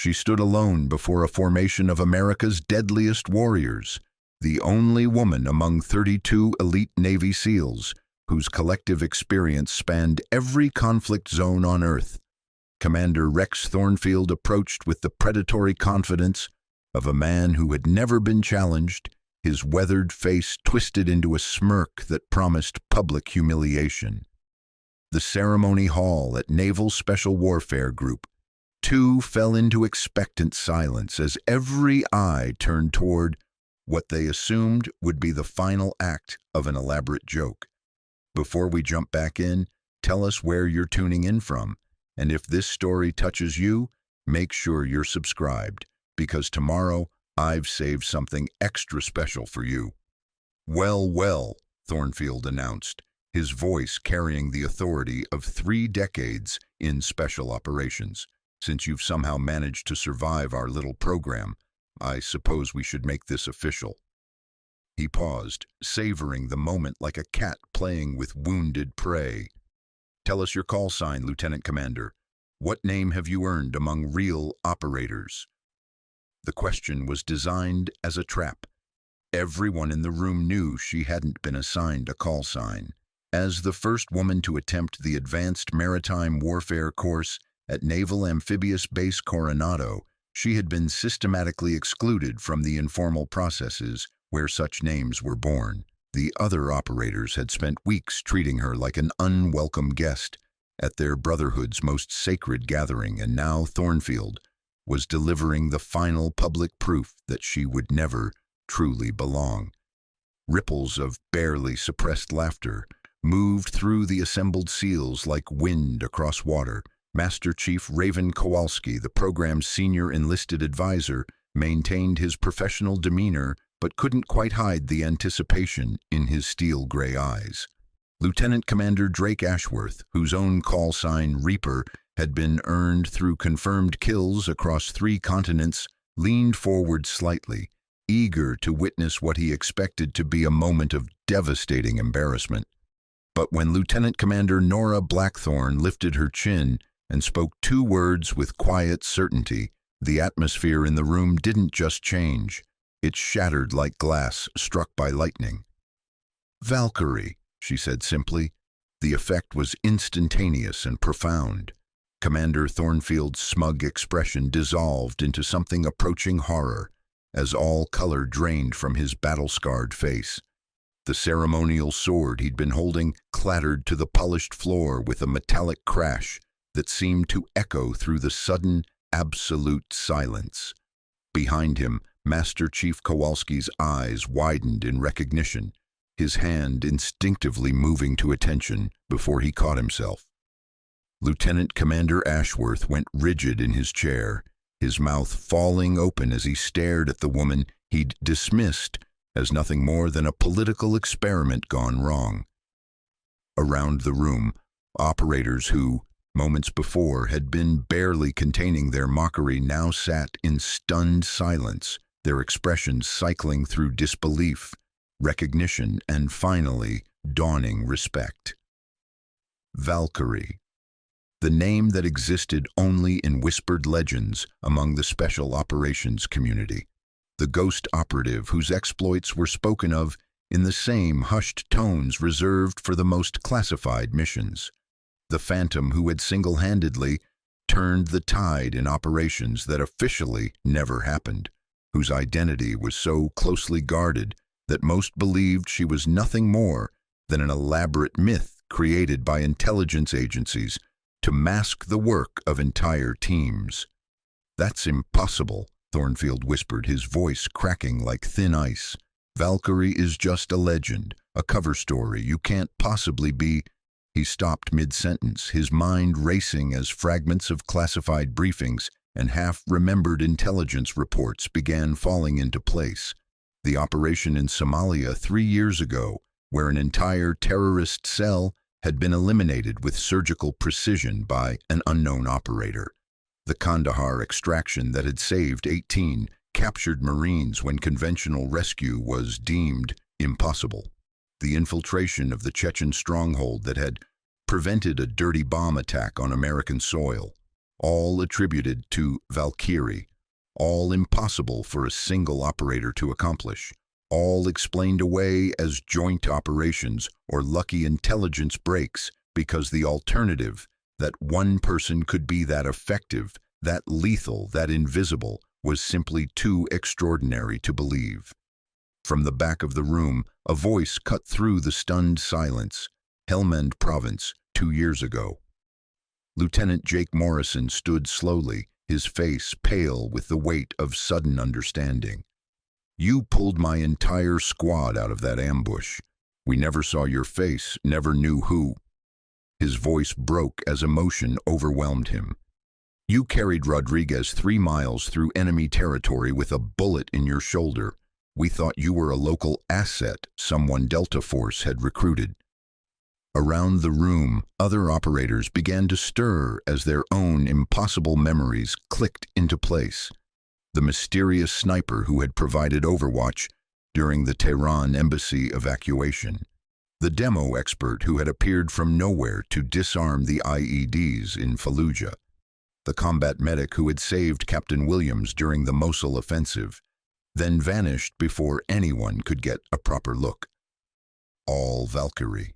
She stood alone before a formation of America's deadliest warriors, the only woman among 32 elite Navy SEALs whose collective experience spanned every conflict zone on Earth. Commander Rex Thornfield approached with the predatory confidence of a man who had never been challenged, his weathered face twisted into a smirk that promised public humiliation. The ceremony hall at Naval Special Warfare Group 2 fell into expectant silence as every eye turned toward what they assumed would be the final act of an elaborate joke. Before we jump back in, tell us where you're tuning in from, and if this story touches you, make sure you're subscribed, because tomorrow I've saved something extra special for you. Well, Thornfield announced, his voice carrying the authority of 3 decades in special operations. Since you've somehow managed to survive our little program, I suppose we should make this official. He paused, savoring the moment like a cat playing with wounded prey. Tell us your call sign, Lieutenant Commander. What name have you earned among real operators? The question was designed as a trap. Everyone in the room knew she hadn't been assigned a call sign. As the first woman to attempt the Advanced Maritime Warfare course at Naval Amphibious Base Coronado, she had been systematically excluded from the informal processes where such names were born. The other operators had spent weeks treating her like an unwelcome guest at their brotherhood's most sacred gathering, and now Thornfield was delivering the final public proof that she would never truly belong. Ripples of barely suppressed laughter moved through the assembled SEALs like wind across water. Master Chief Raven Kowalski, the program's senior enlisted advisor, maintained his professional demeanor but couldn't quite hide the anticipation in his steel-gray eyes. Lieutenant Commander Drake Ashworth, whose own call sign Reaper had been earned through confirmed kills across 3 continents, leaned forward slightly, eager to witness what he expected to be a moment of devastating embarrassment. But when Lieutenant Commander Nora Blackthorne lifted her chin and spoke 2 words with quiet certainty, the atmosphere in the room didn't just change. It shattered like glass struck by lightning. "Valkyrie," she said simply. The effect was instantaneous and profound. Commander Thornfield's smug expression dissolved into something approaching horror as all color drained from his battle-scarred face. The ceremonial sword he'd been holding clattered to the polished floor with a metallic crash that seemed to echo through the sudden, absolute silence. Behind him, Master Chief Kowalski's eyes widened in recognition, his hand instinctively moving to attention before he caught himself. Lieutenant Commander Ashworth went rigid in his chair, his mouth falling open as he stared at the woman he'd dismissed as nothing more than a political experiment gone wrong. Around the room, operators who, moments before, had been barely containing their mockery now sat in stunned silence, their expressions cycling through disbelief, recognition, and finally, dawning respect. Valkyrie, the name that existed only in whispered legends among the special operations community, the ghost operative whose exploits were spoken of in the same hushed tones reserved for the most classified missions, the phantom who had single-handedly turned the tide in operations that officially never happened, whose identity was so closely guarded that most believed she was nothing more than an elaborate myth created by intelligence agencies to mask the work of entire teams. "That's impossible," Thornfield whispered, his voice cracking like thin ice. "Valkyrie is just a legend, a cover story. You can't possibly be—" He stopped mid-sentence, his mind racing as fragments of classified briefings and half-remembered intelligence reports began falling into place. The operation in Somalia 3 years ago, where an entire terrorist cell had been eliminated with surgical precision by an unknown operator. The Kandahar extraction that had saved 18 captured Marines when conventional rescue was deemed impossible. The infiltration of the Chechen stronghold that had prevented a dirty bomb attack on American soil. all attributed to VALKYRIE, all impossible for a single operator to accomplish, all explained away as joint operations or lucky intelligence breaks because the alternative, that one person could be that effective, that lethal, that invisible, was simply too extraordinary to believe. From the back of the room, a voice cut through the stunned silence. Helmand Province, 2 years ago. Lieutenant Jake Morrison stood slowly, his face pale with the weight of sudden understanding. You pulled my entire squad out of that ambush. We never saw your face, never knew who. His voice broke as emotion overwhelmed him. You carried Rodriguez 3 miles through enemy territory with a bullet in your shoulder. We thought you were a local asset someone Delta Force had recruited. Around the room, other operators began to stir as their own impossible memories clicked into place. The mysterious sniper who had provided overwatch during the Tehran embassy evacuation. The demo expert who had appeared from nowhere to disarm the IEDs in Fallujah. The combat medic who had saved Captain Williams during the Mosul offensive, then vanished before anyone could get a proper look. All VALKYRIE.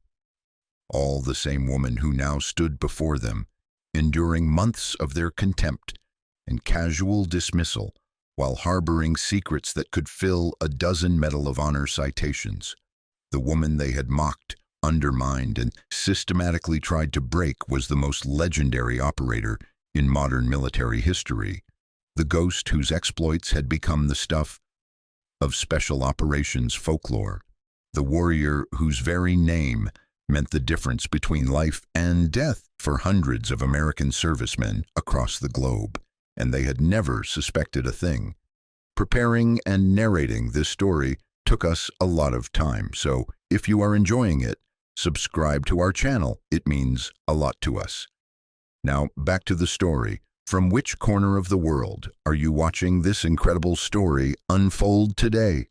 All the same woman who now stood before them, enduring months of their contempt and casual dismissal while harboring secrets that could fill a dozen Medal of Honor citations. The woman they had mocked, undermined, and systematically tried to break was the most legendary operator in modern military history, the ghost whose exploits had become the stuff of special operations folklore, the warrior whose very name meant the difference between life and death for hundreds of American servicemen across the globe, and they had never suspected a thing. Preparing and narrating this story took us a lot of time, so if you are enjoying it, subscribe to our channel. It means a lot to us. Now, back to the story. From which corner of the world are you watching this incredible story unfold today?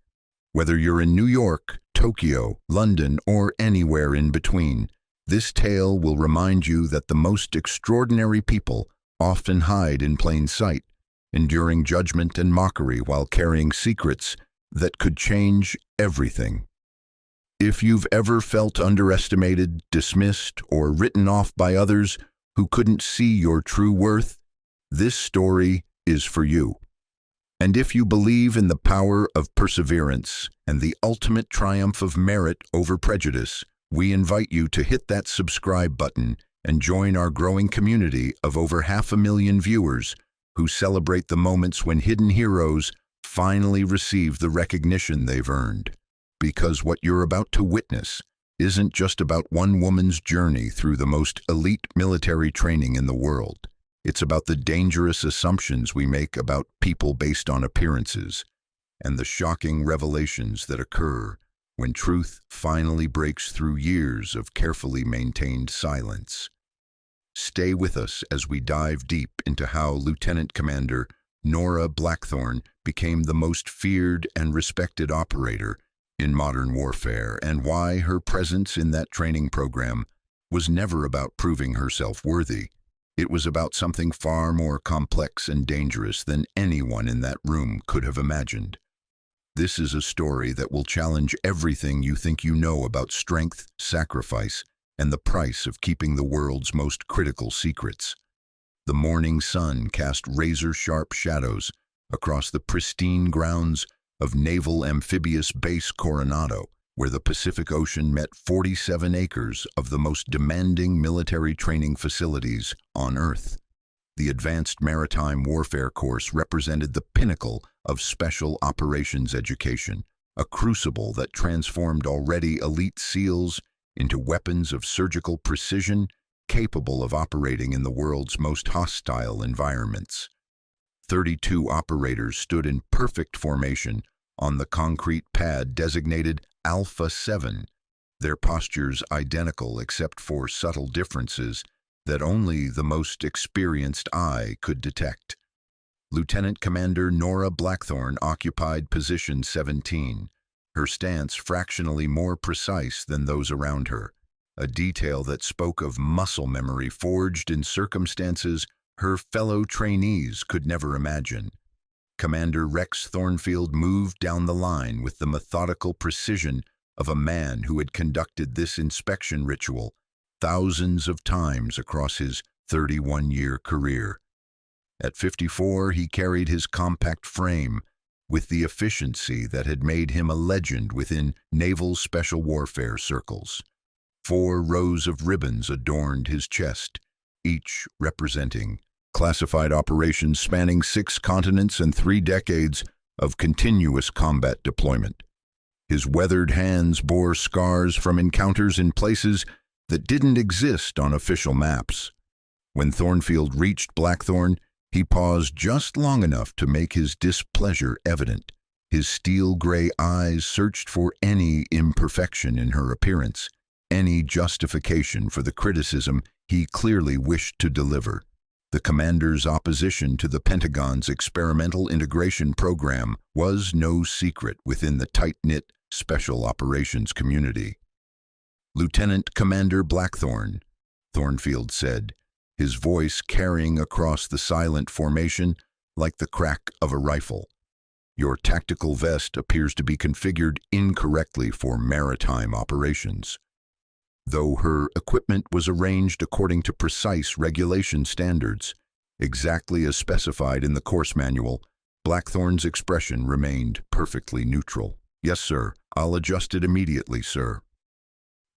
Whether you're in New York, Tokyo, London, or anywhere in between, this tale will remind you that the most extraordinary people often hide in plain sight, enduring judgment and mockery while carrying secrets that could change everything. If you've ever felt underestimated, dismissed, or written off by others who couldn't see your true worth, this story is for you. And if you believe in the power of perseverance and the ultimate triumph of merit over prejudice, we invite you to hit that subscribe button and join our growing community of over 500,000 viewers who celebrate the moments when hidden heroes finally receive the recognition they've earned. Because what you're about to witness isn't just about one woman's journey through the most elite military training in the world. It's about the dangerous assumptions we make about people based on appearances, and the shocking revelations that occur when truth finally breaks through years of carefully maintained silence. Stay with us as we dive deep into how Lieutenant Commander Nora Blackthorne became the most feared and respected operator in modern warfare, and why her presence in that training program was never about proving herself worthy. It was about something far more complex and dangerous than anyone in that room could have imagined. This is a story that will challenge everything you think you know about strength, sacrifice, and the price of keeping the world's most critical secrets. The morning sun cast razor-sharp shadows across the pristine grounds of Naval Amphibious Base Coronado, where the Pacific Ocean met 47 acres of the most demanding military training facilities on Earth. The Advanced Maritime Warfare course represented the pinnacle of special operations education, a crucible that transformed already elite SEALs into weapons of surgical precision capable of operating in the world's most hostile environments. 32 operators stood in perfect formation on the concrete pad designated Alpha 7, their postures identical except for subtle differences that only the most experienced eye could detect. Lieutenant Commander Nora Blackthorne occupied position 17, her stance fractionally more precise than those around her, a detail that spoke of muscle memory forged in circumstances her fellow trainees could never imagine. Commander Rex Thornfield moved down the line with the methodical precision of a man who had conducted this inspection ritual thousands of times across his 31-year career. At 54, he carried his compact frame with the efficiency that had made him a legend within naval special warfare circles. 4 rows of ribbons adorned his chest, each representing classified operations spanning 6 continents and 3 decades of continuous combat deployment. His weathered hands bore scars from encounters in places that didn't exist on official maps. When Thornfield reached Blackthorn, he paused just long enough to make his displeasure evident. His steel-gray eyes searched for any imperfection in her appearance, any justification for the criticism he clearly wished to deliver. The commander's opposition to the Pentagon's experimental integration program was no secret within the tight-knit special operations community. "Lieutenant Commander Blackthorn," Thornfield said, his voice carrying across the silent formation like the crack of a rifle. "Your tactical vest appears to be configured incorrectly for maritime operations." Though her equipment was arranged according to precise regulation standards, exactly as specified in the course manual, Blackthorn's expression remained perfectly neutral. "Yes, sir. I'll adjust it immediately, sir."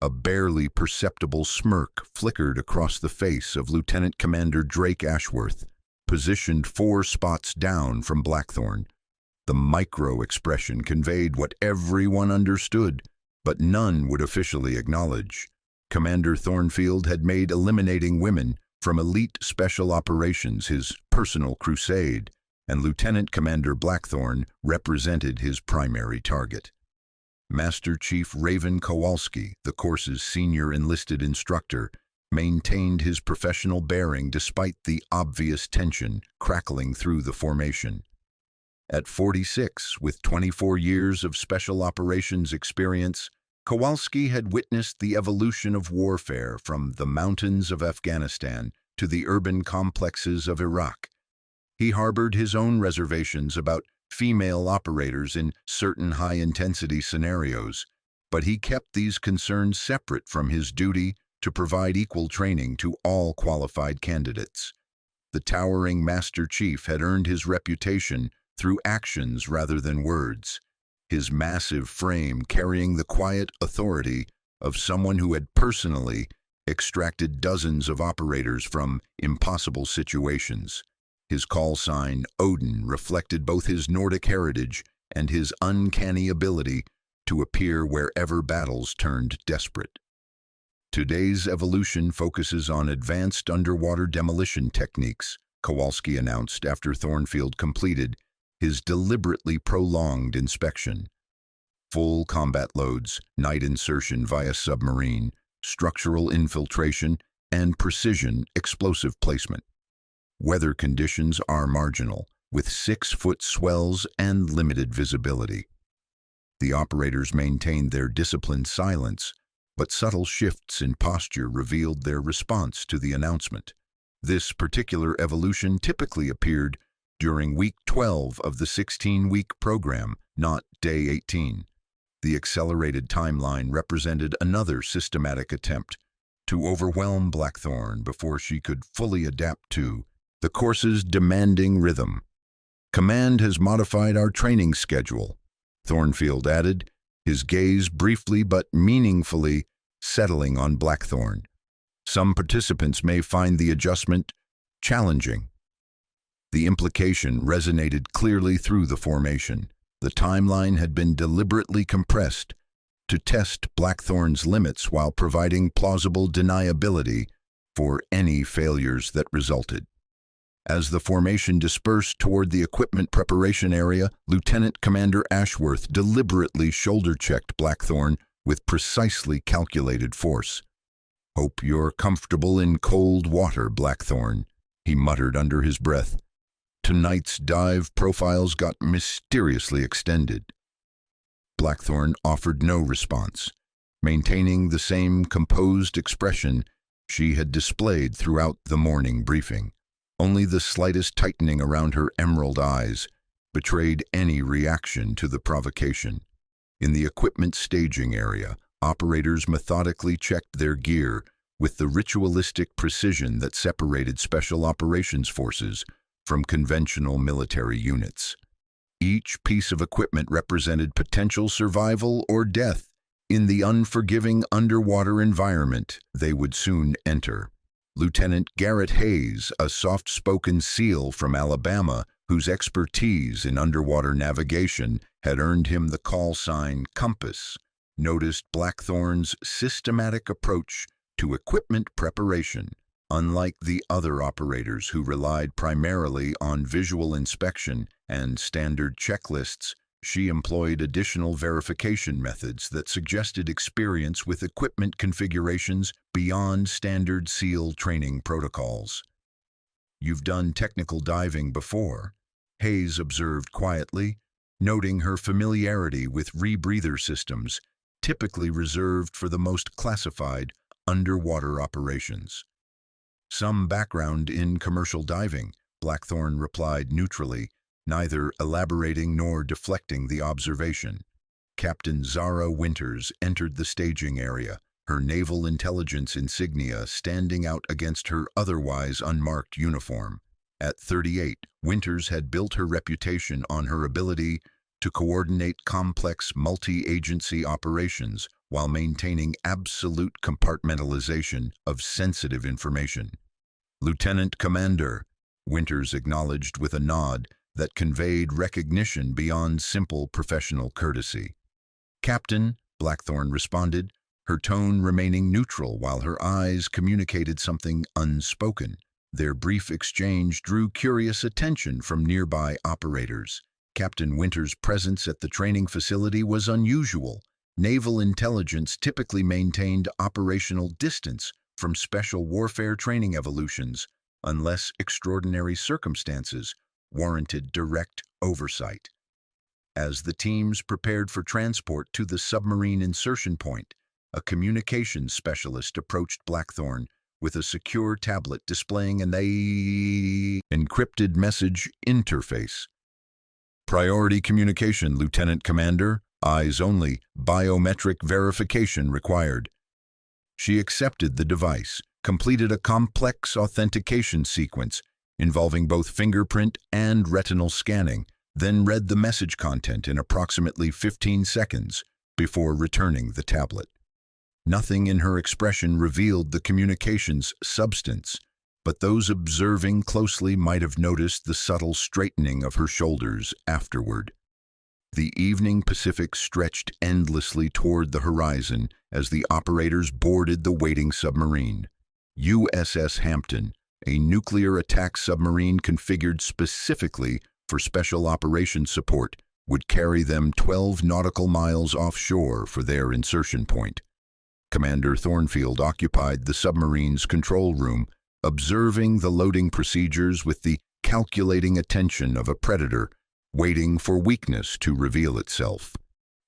A barely perceptible smirk flickered across the face of Lieutenant Commander Drake Ashworth, positioned 4 spots down from Blackthorn. The micro-expression conveyed what everyone understood, but none would officially acknowledge. Commander Thornfield had made eliminating women from elite special operations his personal crusade, and Lieutenant Commander Blackthorn represented his primary target. Master Chief Raven Kowalski, the course's senior enlisted instructor, maintained his professional bearing despite the obvious tension crackling through the formation. At 46, with 24 years of special operations experience, Kowalski had witnessed the evolution of warfare from the mountains of Afghanistan to the urban complexes of Iraq. He harbored his own reservations about female operators in certain high-intensity scenarios, but he kept these concerns separate from his duty to provide equal training to all qualified candidates. The towering Master Chief had earned his reputation through actions rather than words, his massive frame carrying the quiet authority of someone who had personally extracted dozens of operators from impossible situations. His call sign, Odin, reflected both his Nordic heritage and his uncanny ability to appear wherever battles turned desperate. "Today's evolution focuses on advanced underwater demolition techniques," Kowalski announced after Thornfield completed his deliberately prolonged inspection. "Full combat loads, night insertion via submarine, structural infiltration, and precision explosive placement. Weather conditions are marginal, with 6-foot swells and limited visibility." The operators maintained their disciplined silence, but subtle shifts in posture revealed their response to the announcement. This particular evolution typically appeared during week 12 of the 16-week program, not day 18. The accelerated timeline represented another systematic attempt to overwhelm Blackthorn before she could fully adapt to the course's demanding rhythm. "Command has modified our training schedule," Thornfield added, his gaze briefly but meaningfully settling on Blackthorn. "Some participants may find the adjustment challenging." The implication resonated clearly through the formation. The timeline had been deliberately compressed to test Blackthorn's limits while providing plausible deniability for any failures that resulted. As the formation dispersed toward the equipment preparation area, Lieutenant Commander Ashworth deliberately shoulder-checked Blackthorn with precisely calculated force. "Hope you're comfortable in cold water, Blackthorn," he muttered under his breath. Tonight's dive profiles got mysteriously extended. Blackthorn offered no response, maintaining the same composed expression she had displayed throughout the morning briefing. Only the slightest tightening around her emerald eyes betrayed any reaction to the provocation. In the equipment staging area, operators methodically checked their gear with the ritualistic precision that separated special operations forces from conventional military units. Each piece of equipment represented potential survival or death in the unforgiving underwater environment they would soon enter. Lieutenant Garrett Hayes, a soft-spoken SEAL from Alabama whose expertise in underwater navigation had earned him the call sign Compass, noticed Blackthorn's systematic approach to equipment preparation. Unlike the other operators who relied primarily on visual inspection and standard checklists, she employed additional verification methods that suggested experience with equipment configurations beyond standard SEAL training protocols. "You've done technical diving before," Hayes observed quietly, noting her familiarity with rebreather systems, typically reserved for the most classified underwater operations. "Some background in commercial diving," Blackthorn replied neutrally, neither elaborating nor deflecting the observation. Captain Zara Winters entered the staging area, her naval intelligence insignia standing out against her otherwise unmarked uniform. At 38, Winters had built her reputation on her ability to coordinate complex multi-agency operations while maintaining absolute compartmentalization of sensitive information. "Lieutenant Commander," Winters acknowledged with a nod that conveyed recognition beyond simple professional courtesy. "Captain," Blackthorn responded, her tone remaining neutral while her eyes communicated something unspoken. Their brief exchange drew curious attention from nearby operators. Captain Winters' presence at the training facility was unusual. Naval intelligence typically maintained operational distance from special warfare training evolutions, unless extraordinary circumstances warranted direct oversight. As the teams prepared for transport to the submarine insertion point, a communications specialist approached Blackthorn with a secure tablet displaying an encrypted message interface. "Priority communication, Lieutenant Commander. Eyes only. Biometric verification required." She accepted the device, completed a complex authentication sequence involving both fingerprint and retinal scanning, then read the message content in approximately 15 seconds before returning the tablet. Nothing in her expression revealed the communication's substance, but those observing closely might have noticed the subtle straightening of her shoulders afterward. The evening Pacific stretched endlessly toward the horizon as the operators boarded the waiting submarine. USS Hampton, a nuclear attack submarine configured specifically for special operations support, would carry them 12 nautical miles offshore for their insertion point. Commander Thornfield occupied the submarine's control room, observing the loading procedures with the calculating attention of a predator, waiting for weakness to reveal itself.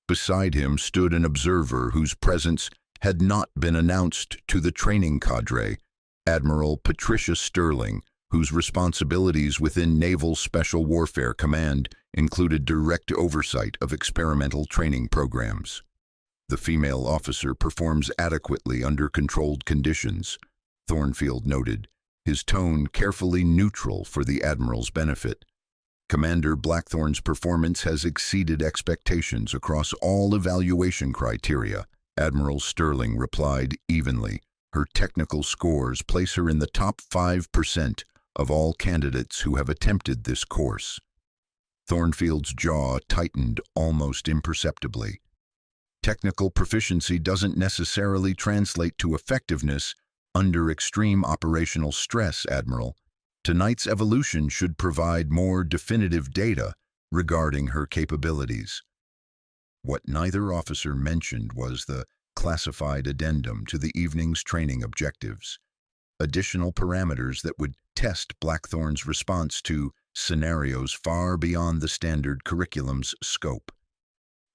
Beside him stood an observer whose presence had not been announced to the training cadre, Admiral Patricia Sterling, whose responsibilities within Naval Special Warfare Command included direct oversight of experimental training programs. "The female officer performs adequately under controlled conditions," Thornfield noted, his tone carefully neutral for the Admiral's benefit. "Commander Blackthorn's performance has exceeded expectations across all evaluation criteria," Admiral Sterling replied evenly. "Her technical scores place her in the top 5% of all candidates who have attempted this course." Thornfield's jaw tightened almost imperceptibly. "Technical proficiency doesn't necessarily translate to effectiveness under extreme operational stress, Admiral. Tonight's evolution should provide more definitive data regarding her capabilities." What neither officer mentioned was the classified addendum to the evening's training objectives, additional parameters that would test Blackthorn's response to scenarios far beyond the standard curriculum's scope.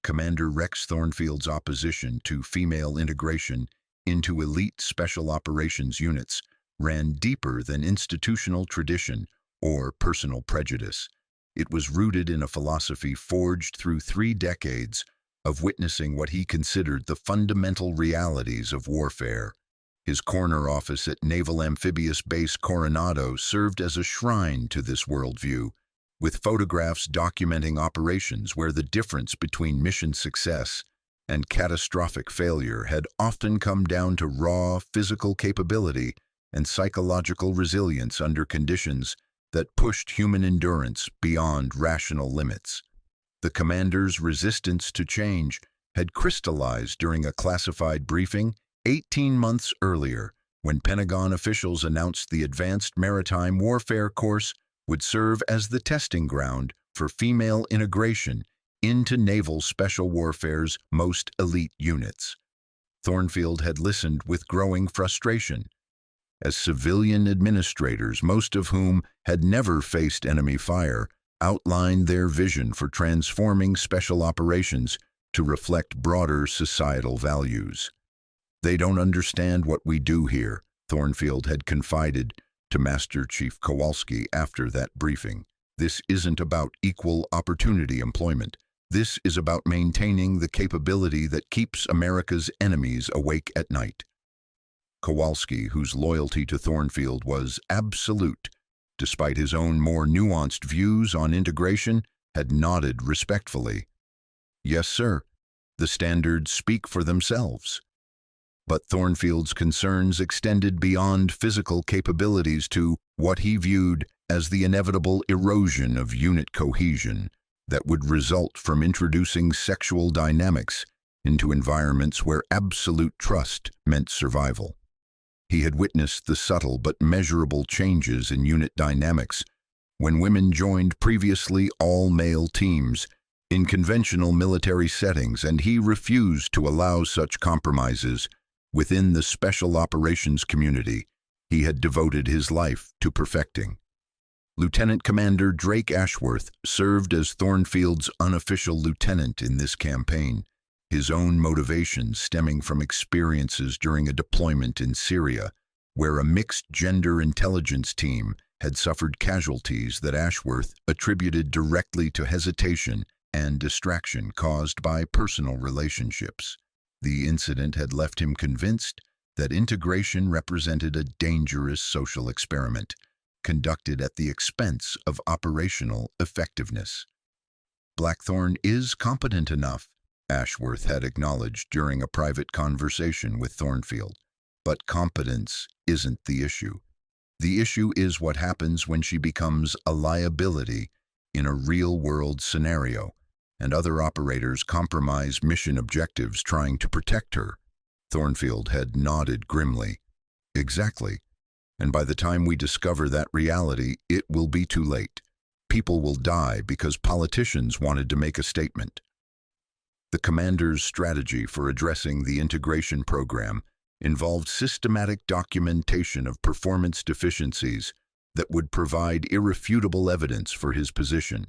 Commander Rex Thornfield's opposition to female integration into elite special operations units ran deeper than institutional tradition or personal prejudice. It was rooted in a philosophy forged through 3 decades of witnessing what he considered the fundamental realities of warfare. His corner office at Naval Amphibious Base Coronado served as a shrine to this worldview, with photographs documenting operations where the difference between mission success and catastrophic failure had often come down to raw physical capability and psychological resilience under conditions that pushed human endurance beyond rational limits. The commander's resistance to change had crystallized during a classified briefing 18 months earlier, when Pentagon officials announced the Advanced Maritime Warfare Course would serve as the testing ground for female integration into naval special warfare's most elite units. Thornfield had listened with growing frustration. As civilian administrators, most of whom had never faced enemy fire, outlined their vision for transforming special operations to reflect broader societal values. "They don't understand what we do here," Thornfield had confided to Master Chief Kowalski after that briefing. "This isn't about equal opportunity employment. This is about maintaining the capability that keeps America's enemies awake at night." Kowalski, whose loyalty to Thornfield was absolute, despite his own more nuanced views on integration, had nodded respectfully. "Yes, sir. The standards speak for themselves." But Thornfield's concerns extended beyond physical capabilities to what he viewed as the inevitable erosion of unit cohesion that would result from introducing sexual dynamics into environments where absolute trust meant survival. He had witnessed the subtle but measurable changes in unit dynamics when women joined previously all-male teams in conventional military settings, and he refused to allow such compromises within the special operations community he had devoted his life to perfecting. Lieutenant Commander Drake Ashworth served as Thornfield's unofficial lieutenant in this campaign, his own motivations stemming from experiences during a deployment in Syria, where a mixed-gender intelligence team had suffered casualties that Ashworth attributed directly to hesitation and distraction caused by personal relationships. The incident had left him convinced that integration represented a dangerous social experiment, conducted at the expense of operational effectiveness. "Blackthorn is competent enough," Ashworth had acknowledged during a private conversation with Thornfield. "But competence isn't the issue. The issue is what happens when she becomes a liability in a real-world scenario, and other operators compromise mission objectives trying to protect her." Thornfield had nodded grimly. "Exactly. And by the time we discover that reality, it will be too late. People will die because politicians wanted to make a statement." The commander's strategy for addressing the integration program involved systematic documentation of performance deficiencies that would provide irrefutable evidence for his position.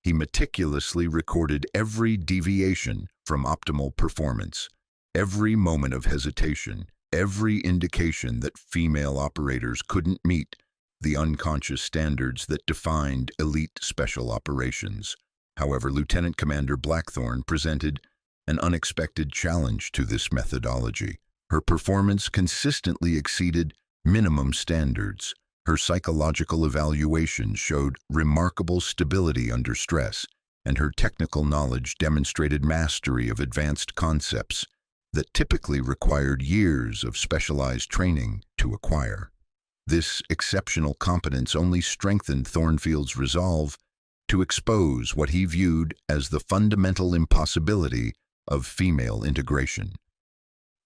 He meticulously recorded every deviation from optimal performance, every moment of hesitation, every indication that female operators couldn't meet the unconscious standards that defined elite special operations. However, Lieutenant Commander Blackthorn presented an unexpected challenge to this methodology. Her performance consistently exceeded minimum standards. Her psychological evaluation showed remarkable stability under stress, and her technical knowledge demonstrated mastery of advanced concepts that typically required years of specialized training to acquire. This exceptional competence only strengthened Thornfield's resolve to expose what he viewed as the fundamental impossibility of female integration.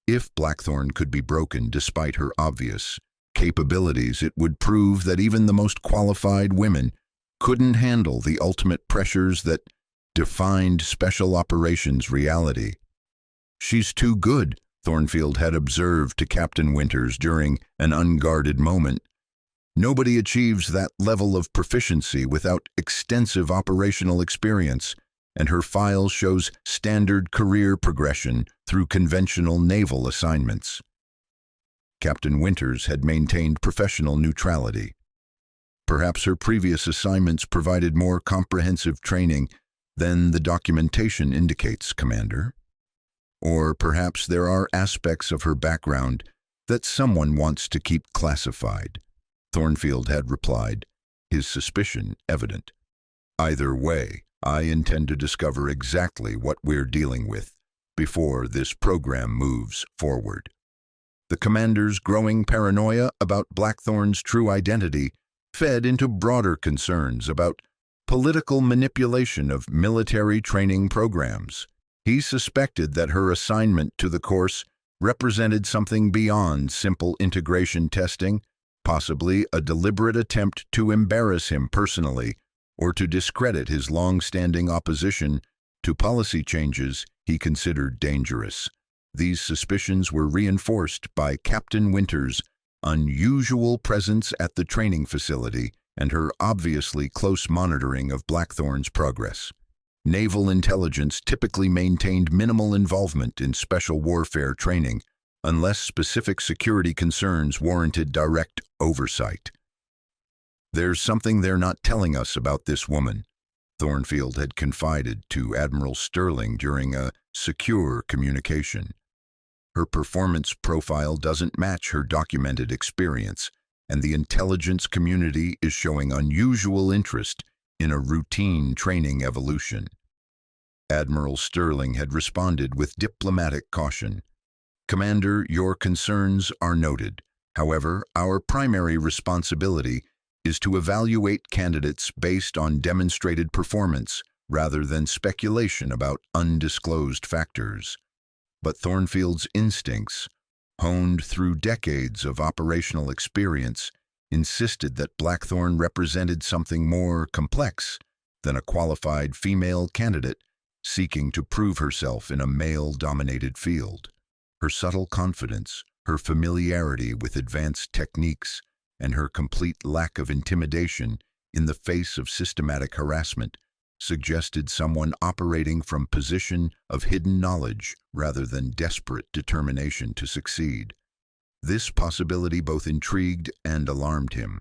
If Blackthorn could be broken despite her obvious capabilities, it would prove that even the most qualified women couldn't handle the ultimate pressures that defined special operations reality. "She's too good," Thornfield had observed to Captain Winters during an unguarded moment. "Nobody achieves that level of proficiency without extensive operational experience, and her file shows standard career progression through conventional naval assignments." Captain Winters had maintained professional neutrality. Perhaps her previous assignments provided more comprehensive training than the documentation indicates, Commander. Or perhaps there are aspects of her background that someone wants to keep classified, Thornfield had replied, his suspicion evident. Either way, I intend to discover exactly what we're dealing with before this program moves forward. The commander's growing paranoia about Blackthorn's true identity fed into broader concerns about political manipulation of military training programs. He suspected that her assignment to the course represented something beyond simple integration testing, possibly a deliberate attempt to embarrass him personally or to discredit his long-standing opposition to policy changes he considered dangerous. These suspicions were reinforced by Captain Winters' unusual presence at the training facility and her obviously close monitoring of Blackthorn's progress. Naval intelligence typically maintained minimal involvement in special warfare training unless specific security concerns warranted direct oversight. "There's something they're not telling us about this woman," Thornfield had confided to Admiral Sterling during a secure communication. "Her performance profile doesn't match her documented experience, and the intelligence community is showing unusual interest in a routine training evolution." Admiral Sterling had responded with diplomatic caution. "Commander, your concerns are noted. However, our primary responsibility is to evaluate candidates based on demonstrated performance rather than speculation about undisclosed factors." But Thornfield's instincts, honed through decades of operational experience, insisted that Blackthorn represented something more complex than a qualified female candidate seeking to prove herself in a male-dominated field. Her subtle confidence, her familiarity with advanced techniques, and her complete lack of intimidation in the face of systematic harassment suggested someone operating from a position of hidden knowledge rather than desperate determination to succeed. This possibility both intrigued and alarmed him.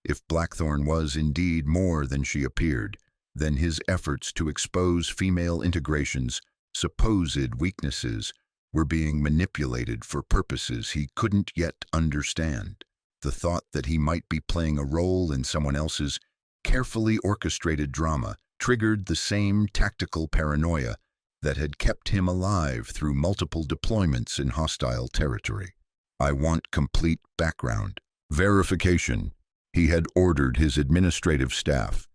If Blackthorn was indeed more than she appeared, then his efforts to expose female integration's supposed weaknesses were being manipulated for purposes he couldn't yet understand. The thought that he might be playing a role in someone else's carefully orchestrated drama triggered the same tactical paranoia that had kept him alive through multiple deployments in hostile territory. "I want complete background verification," he had ordered his administrative staff.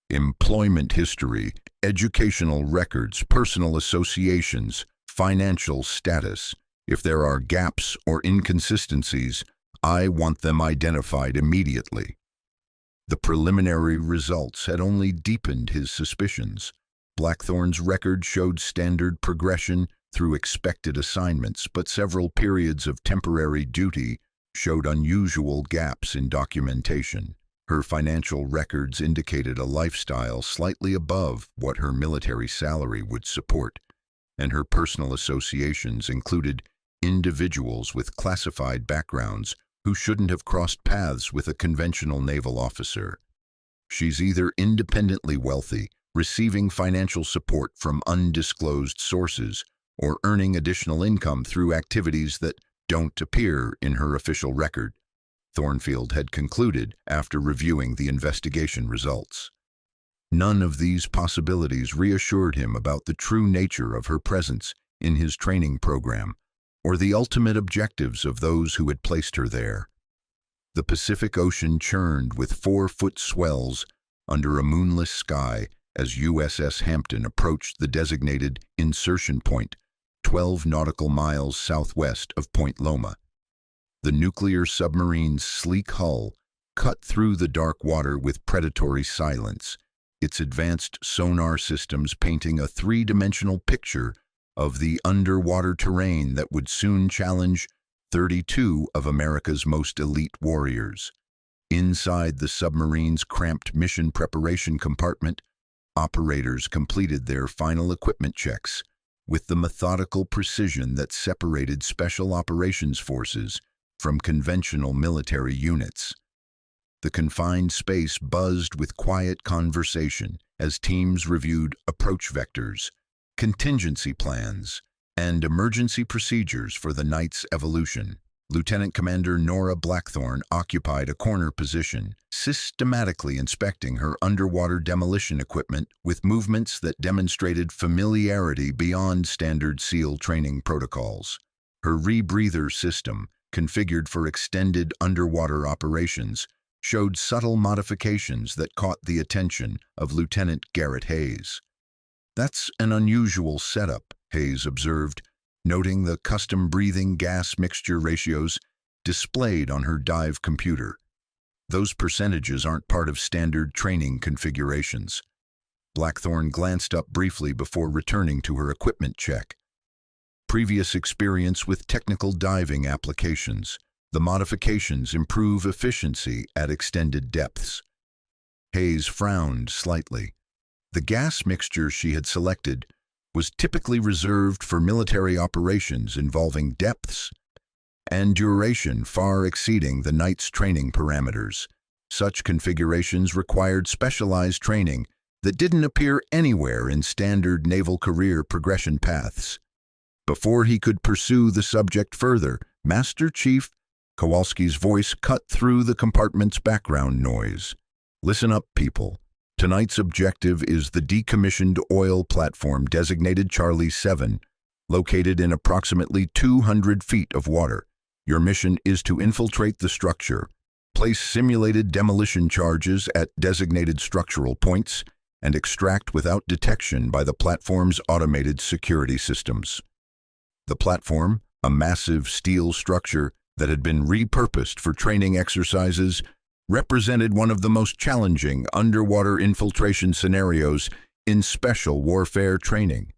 "Employment history, educational records, personal associations, financial status. If there are gaps or inconsistencies, I want them identified immediately." The preliminary results had only deepened his suspicions. Blackthorn's record showed standard progression through expected assignments, but several periods of temporary duty showed unusual gaps in documentation. Her financial records indicated a lifestyle slightly above what her military salary would support, and her personal associations included individuals with classified backgrounds who shouldn't have crossed paths with a conventional naval officer. "She's either independently wealthy, receiving financial support from undisclosed sources, or earning additional income through activities that don't appear in her official record," Thornfield had concluded after reviewing the investigation results. None of these possibilities reassured him about the true nature of her presence in his training program, or the ultimate objectives of those who had placed her there. The Pacific Ocean churned with 4-foot swells under a moonless sky as USS Hampton approached the designated insertion point, 12 nautical miles southwest of Point Loma. The nuclear submarine's sleek hull cut through the dark water with predatory silence, its advanced sonar systems painting a three-dimensional picture of the underwater terrain that would soon challenge 32 of America's most elite warriors. Inside the submarine's cramped mission preparation compartment, operators completed their final equipment checks with the methodical precision that separated special operations forces from conventional military units. The confined space buzzed with quiet conversation as teams reviewed approach vectors, contingency plans, and emergency procedures for the night's evolution. Lieutenant Commander Nora Blackthorne occupied a corner position, systematically inspecting her underwater demolition equipment with movements that demonstrated familiarity beyond standard SEAL training protocols. Her rebreather system, configured for extended underwater operations, showed subtle modifications that caught the attention of Lieutenant Garrett Hayes. "That's an unusual setup," Hayes observed, noting the custom breathing gas mixture ratios displayed on her dive computer. "Those percentages aren't part of standard training configurations." Blackthorne glanced up briefly before returning to her equipment check. Previous experience with technical diving applications. The modifications improve efficiency at extended depths. Hayes frowned slightly. The gas mixture she had selected was typically reserved for military operations involving depths and duration far exceeding the night's training parameters. Such configurations required specialized training that didn't appear anywhere in standard naval career progression paths. Before he could pursue the subject further, Master Chief Kowalski's voice cut through the compartment's background noise. "Listen up, people. Tonight's objective is the decommissioned oil platform designated Charlie 7, located in approximately 200 feet of water. Your mission is to infiltrate the structure, place simulated demolition charges at designated structural points, and extract without detection by the platform's automated security systems." The platform, a massive steel structure that had been repurposed for training exercises, represented one of the most challenging underwater infiltration scenarios in special warfare training.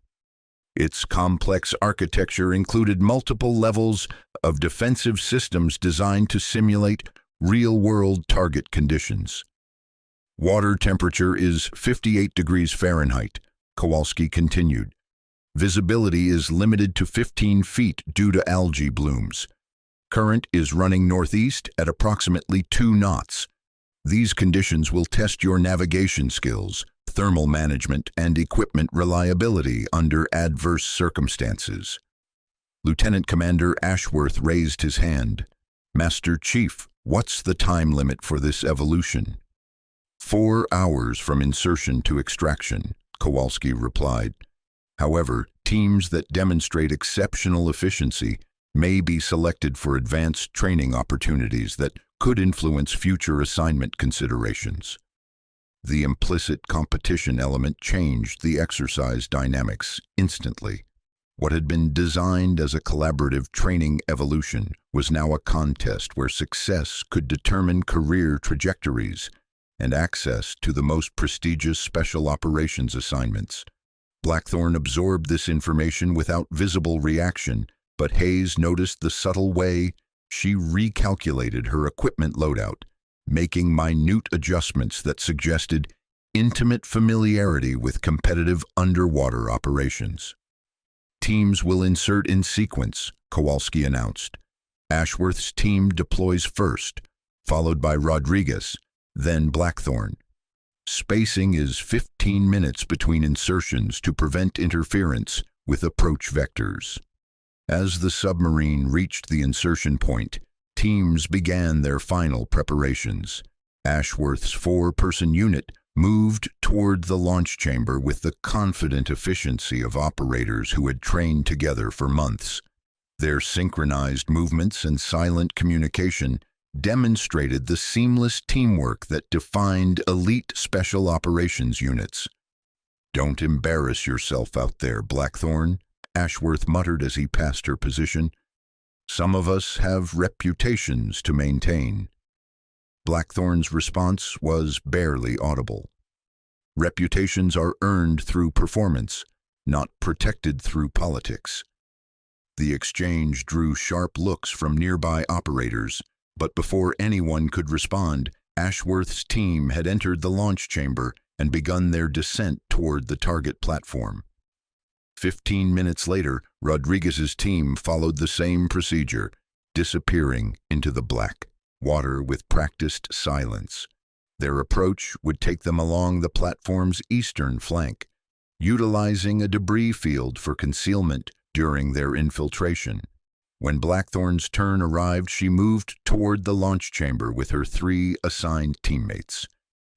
Its complex architecture included multiple levels of defensive systems designed to simulate real-world target conditions. "Water temperature is 58 degrees Fahrenheit, Kowalski continued. Visibility is limited to 15 feet due to algae blooms. Current is running northeast at approximately 2 knots. These conditions will test your navigation skills, thermal management, and equipment reliability under adverse circumstances." Lieutenant Commander Ashworth raised his hand. "Master Chief, what's the time limit for this evolution?" 4 hours from insertion to extraction, Kowalski replied. "However, teams that demonstrate exceptional efficiency may be selected for advanced training opportunities that could influence future assignment considerations." The implicit competition element changed the exercise dynamics instantly. What had been designed as a collaborative training evolution was now a contest where success could determine career trajectories and access to the most prestigious special operations assignments. Blackthorne absorbed this information without visible reaction, but Hayes noticed the subtle way she recalculated her equipment loadout, making minute adjustments that suggested intimate familiarity with competitive underwater operations. "Teams will insert in sequence," Kowalski announced. "Ashworth's team deploys first, followed by Rodriguez, then Blackthorne. Spacing is 15 minutes between insertions to prevent interference with approach vectors." As the submarine reached the insertion point, teams began their final preparations. Ashworth's 4-person unit moved toward the launch chamber with the confident efficiency of operators who had trained together for months. Their synchronized movements and silent communication demonstrated the seamless teamwork that defined elite special operations units. "Don't embarrass yourself out there, Blackthorne," Ashworth muttered as he passed her position. "Some of us have reputations to maintain." Blackthorne's response was barely audible. "Reputations are earned through performance, not protected through politics." The exchange drew sharp looks from nearby operators, but before anyone could respond, Ashworth's team had entered the launch chamber and begun their descent toward the target platform. 15 minutes later, Rodriguez's team followed the same procedure, disappearing into the black water with practiced silence. Their approach would take them along the platform's eastern flank, utilizing a debris field for concealment during their infiltration. When Blackthorn's turn arrived, she moved toward the launch chamber with her 3 assigned teammates: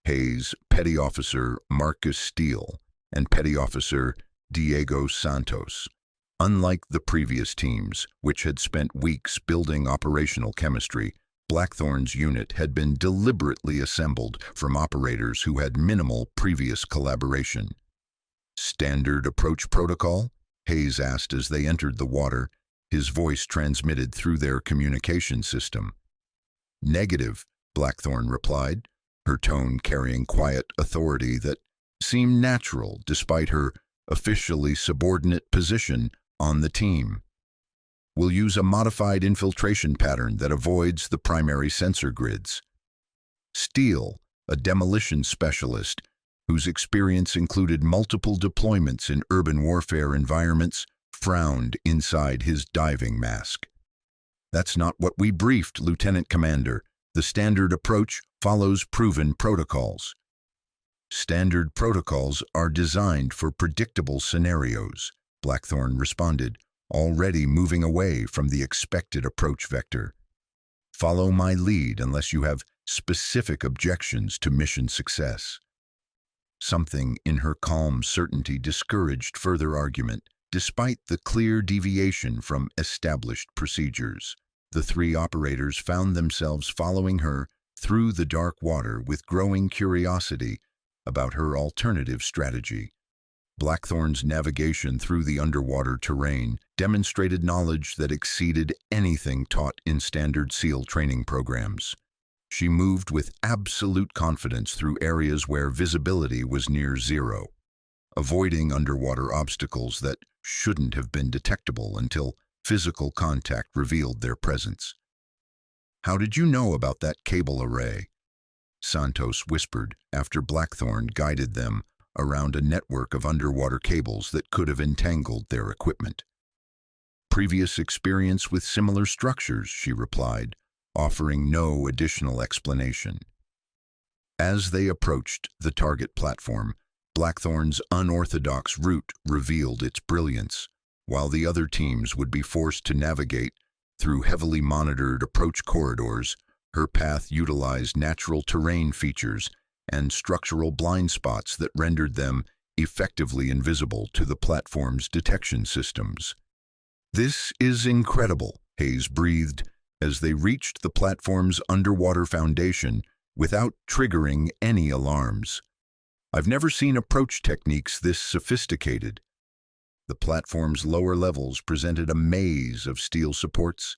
Hayes, Petty Officer Marcus Steele, and Petty Officer Diego Santos. Unlike the previous teams, which had spent weeks building operational chemistry, Blackthorn's unit had been deliberately assembled from operators who had minimal previous collaboration. "Standard approach protocol?" Hayes asked as they entered the water, his voice transmitted through their communication system. "Negative," Blackthorn replied, her tone carrying quiet authority that seemed natural despite her officially subordinate position on the team. "We'll use a modified infiltration pattern that avoids the primary sensor grids." Steele, a demolition specialist whose experience included multiple deployments in urban warfare environments, frowned inside his diving mask. "That's not what we briefed, Lieutenant Commander. The standard approach follows proven protocols." "Standard protocols are designed for predictable scenarios," Blackthorn responded, already moving away from the expected approach vector. "Follow my lead unless you have specific objections to mission success." Something in her calm certainty discouraged further argument. Despite the clear deviation from established procedures, the 3 operators found themselves following her through the dark water with growing curiosity about her alternative strategy. Blackthorn's navigation through the underwater terrain demonstrated knowledge that exceeded anything taught in standard SEAL training programs. She moved with absolute confidence through areas where visibility was near zero, avoiding underwater obstacles that shouldn't have been detectable until physical contact revealed their presence. "How did you know about that cable array?" Santos whispered after Blackthorn guided them around a network of underwater cables that could have entangled their equipment. "Previous experience with similar structures," she replied, offering no additional explanation. As they approached the target platform, Blackthorn's unorthodox route revealed its brilliance. While the other teams would be forced to navigate through heavily monitored approach corridors, her path utilized natural terrain features and structural blind spots that rendered them effectively invisible to the platform's detection systems. "This is incredible," Hayes breathed as they reached the platform's underwater foundation without triggering any alarms. "I've never seen approach techniques this sophisticated." The platform's lower levels presented a maze of steel supports,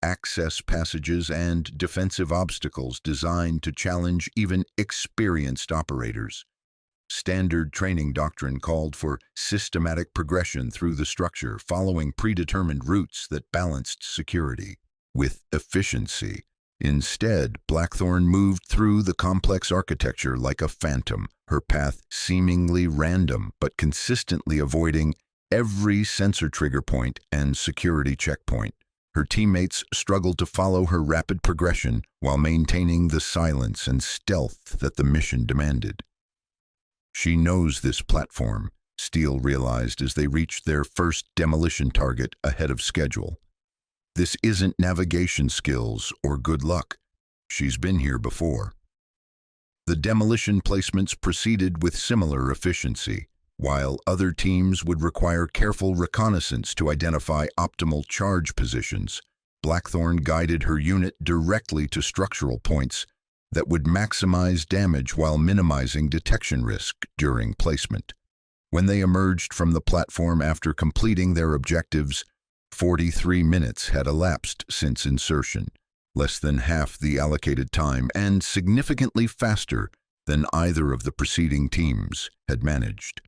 access passages, and defensive obstacles designed to challenge even experienced operators. Standard training doctrine called for systematic progression through the structure, following predetermined routes that balanced security with efficiency. Instead, Blackthorn moved through the complex architecture like a phantom, her path seemingly random but consistently avoiding every sensor trigger point and security checkpoint. Her teammates struggled to follow her rapid progression while maintaining the silence and stealth that the mission demanded. "She knows this platform," Steele realized as they reached their first demolition target ahead of schedule. "This isn't navigation skills or good luck. She's been here before." The demolition placements proceeded with similar efficiency, while other teams would require careful reconnaissance to identify optimal charge positions. Blackthorn guided her unit directly to structural points that would maximize damage while minimizing detection risk during placement. When they emerged from the platform after completing their objectives, 43 minutes had elapsed since insertion, less than half the allocated time and significantly faster than either of the preceding teams had managed.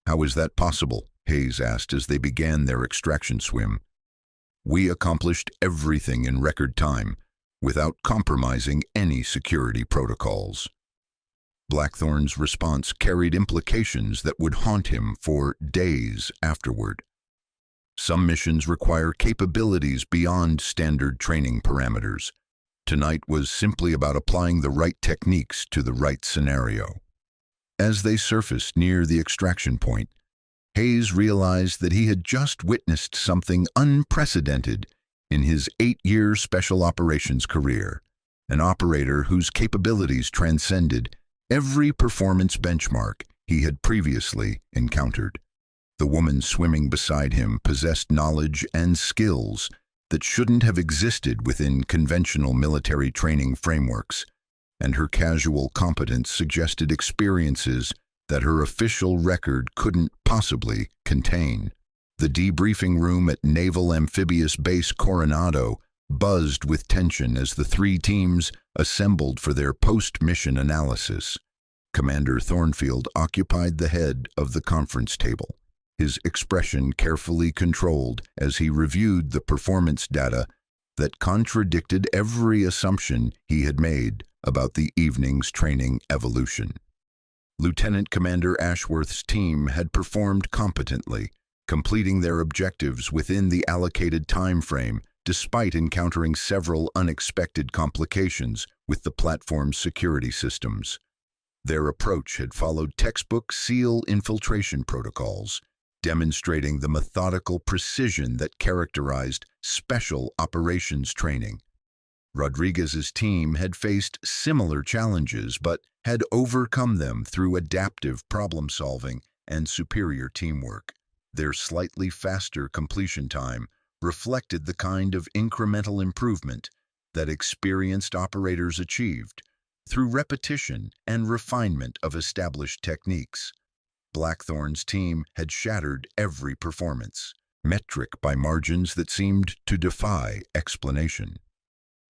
"How is that possible?" Hayes asked as they began their extraction swim. "We accomplished everything in record time, without compromising any security protocols." Blackthorn's response carried implications that would haunt him for days afterward. Some missions require capabilities beyond standard training parameters. Tonight was simply about applying the right techniques to the right scenario. As they surfaced near the extraction point, Hayes realized that he had just witnessed something unprecedented in his 8-year special operations career, an operator whose capabilities transcended every performance benchmark he had previously encountered. The woman swimming beside him possessed knowledge and skills that shouldn't have existed within conventional military training frameworks, and her casual competence suggested experiences that her official record couldn't possibly contain. The debriefing room at Naval Amphibious Base Coronado buzzed with tension as the three teams assembled for their post-mission analysis. Commander Thornfield occupied the head of the conference table, his expression carefully controlled as he reviewed the performance data that contradicted every assumption he had made about the evening's training evolution. Lieutenant Commander Ashworth's team had performed competently, completing their objectives within the allocated time frame despite encountering several unexpected complications with the platform's security systems. Their approach had followed textbook SEAL infiltration protocols, demonstrating the methodical precision that characterized special operations training. Rodriguez's team had faced similar challenges but had overcome them through adaptive problem-solving and superior teamwork. Their slightly faster completion time reflected the kind of incremental improvement that experienced operators achieved through repetition and refinement of established techniques. Blackthorn's team had shattered every performance metric by margins that seemed to defy explanation.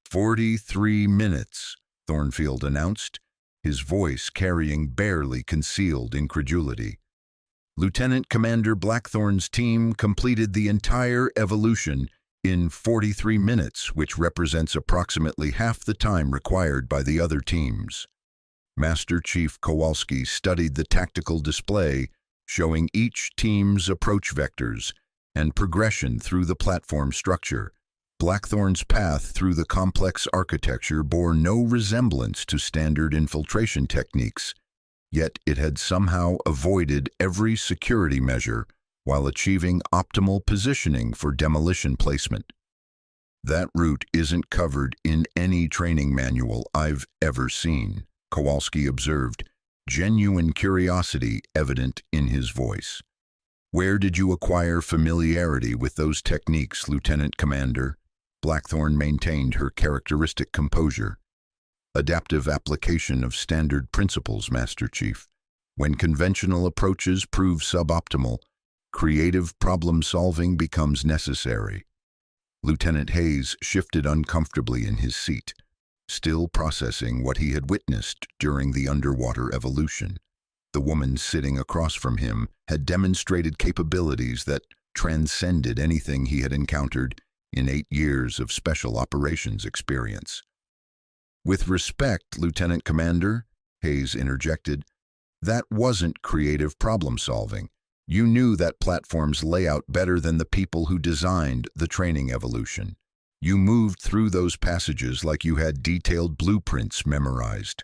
43 minutes, Thornfield announced, his voice carrying barely concealed incredulity. Lieutenant Commander Blackthorn's team completed the entire evolution in 43 minutes, which represents approximately half the time required by the other teams. Master Chief Kowalski studied the tactical display, showing each team's approach vectors and progression through the platform structure. Blackthorn's path through the complex architecture bore no resemblance to standard infiltration techniques, yet it had somehow avoided every security measure while achieving optimal positioning for demolition placement. That route isn't covered in any training manual I've ever seen, Kowalski observed, genuine curiosity evident in his voice. Where did you acquire familiarity with those techniques, Lieutenant Commander? Blackthorn maintained her characteristic composure. Adaptive application of standard principles, Master Chief. When conventional approaches prove suboptimal, creative problem-solving becomes necessary. Lieutenant Hayes shifted uncomfortably in his seat, still processing what he had witnessed during the underwater evolution. The woman sitting across from him had demonstrated capabilities that transcended anything he had encountered in 8 years of special operations experience. With respect, Lieutenant Commander, Hayes interjected, that wasn't creative problem-solving. You knew that platform's layout better than the people who designed the training evolution. You moved through those passages like you had detailed blueprints memorized.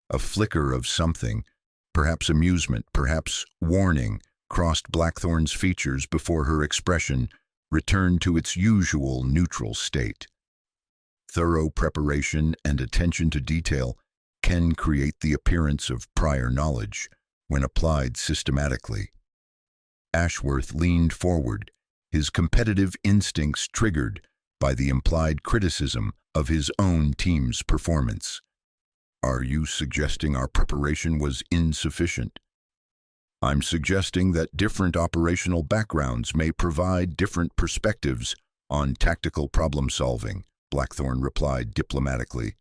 A flicker of something, perhaps amusement, perhaps warning, crossed Blackthorn's features before her expression returned to its usual neutral state. Thorough preparation and attention to detail can create the appearance of prior knowledge when applied systematically. Ashworth leaned forward, his competitive instincts triggered by the implied criticism of his own team's performance. Are you suggesting our preparation was insufficient? I'm suggesting that different operational backgrounds may provide different perspectives on tactical problem-solving, Blackthorn replied diplomatically.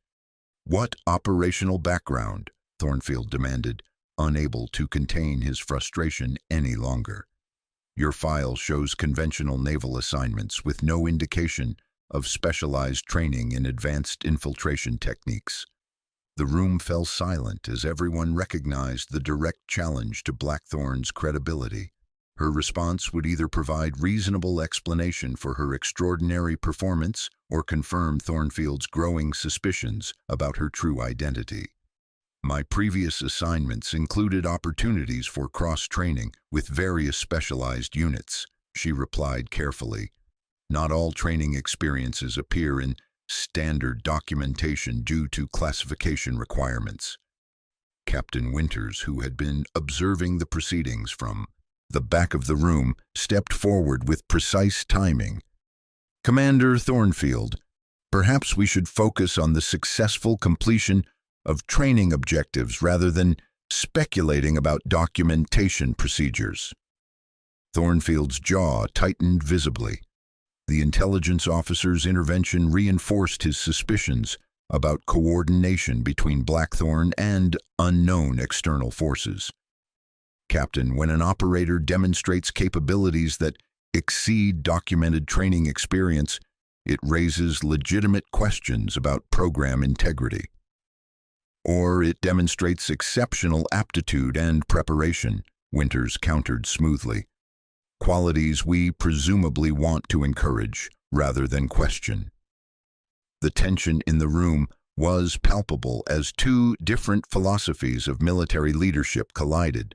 What operational background? Thornfield demanded, unable to contain his frustration any longer. Your file shows conventional naval assignments with no indication of specialized training in advanced infiltration techniques. The room fell silent as everyone recognized the direct challenge to Blackthorn's credibility. Her response would either provide reasonable explanation for her extraordinary performance or confirm Thornfield's growing suspicions about her true identity. My previous assignments included opportunities for cross-training with various specialized units, she replied carefully. Not all training experiences appear in standard documentation due to classification requirements. Captain Winters, who had been observing the proceedings from the back of the room, stepped forward with precise timing. "Commander Thornfield, perhaps we should focus on the successful completion of training objectives rather than speculating about documentation procedures." Thornfield's jaw tightened visibly. The intelligence officer's intervention reinforced his suspicions about coordination between Blackthorn and unknown external forces. "Captain, when an operator demonstrates capabilities that exceed documented training experience, it raises legitimate questions about program integrity. Or it demonstrates exceptional aptitude and preparation," Winters countered smoothly. "Qualities we presumably want to encourage rather than question." The tension in the room was palpable as two different philosophies of military leadership collided.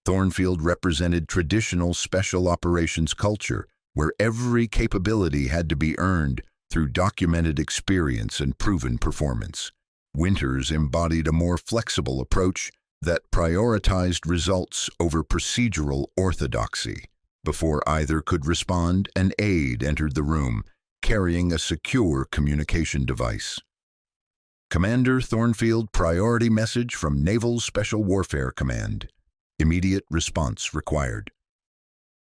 Thornfield represented traditional special operations culture, where every capability had to be earned through documented experience and proven performance. Winters embodied a more flexible approach that prioritized results over procedural orthodoxy. Before either could respond, an aide entered the room, carrying a secure communication device. "Commander Thornfield, priority message from Naval Special Warfare Command. Immediate response required."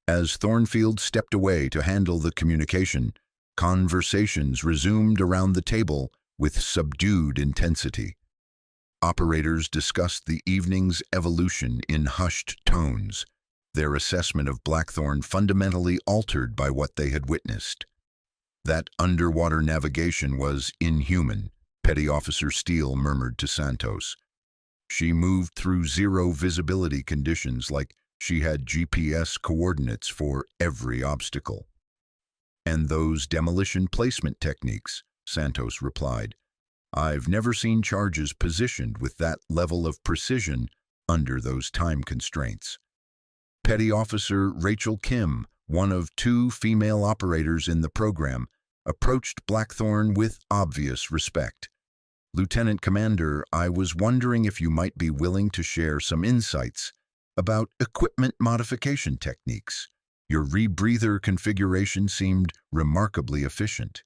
As Thornfield stepped away to handle the communication, conversations resumed around the table with subdued intensity. Operators discussed the evening's evolution in hushed tones, their assessment of Blackthorn fundamentally altered by what they had witnessed. "That underwater navigation was inhuman," Petty Officer Steele murmured to Santos. "She moved through zero visibility conditions like she had GPS coordinates for every obstacle." "And those demolition placement techniques," Santos replied. "I've never seen charges positioned with that level of precision under those time constraints." Petty Officer Rachel Kim, one of two female operators in the program, approached Blackthorn with obvious respect. "Lieutenant Commander, I was wondering if you might be willing to share some insights about equipment modification techniques. Your rebreather configuration seemed remarkably efficient."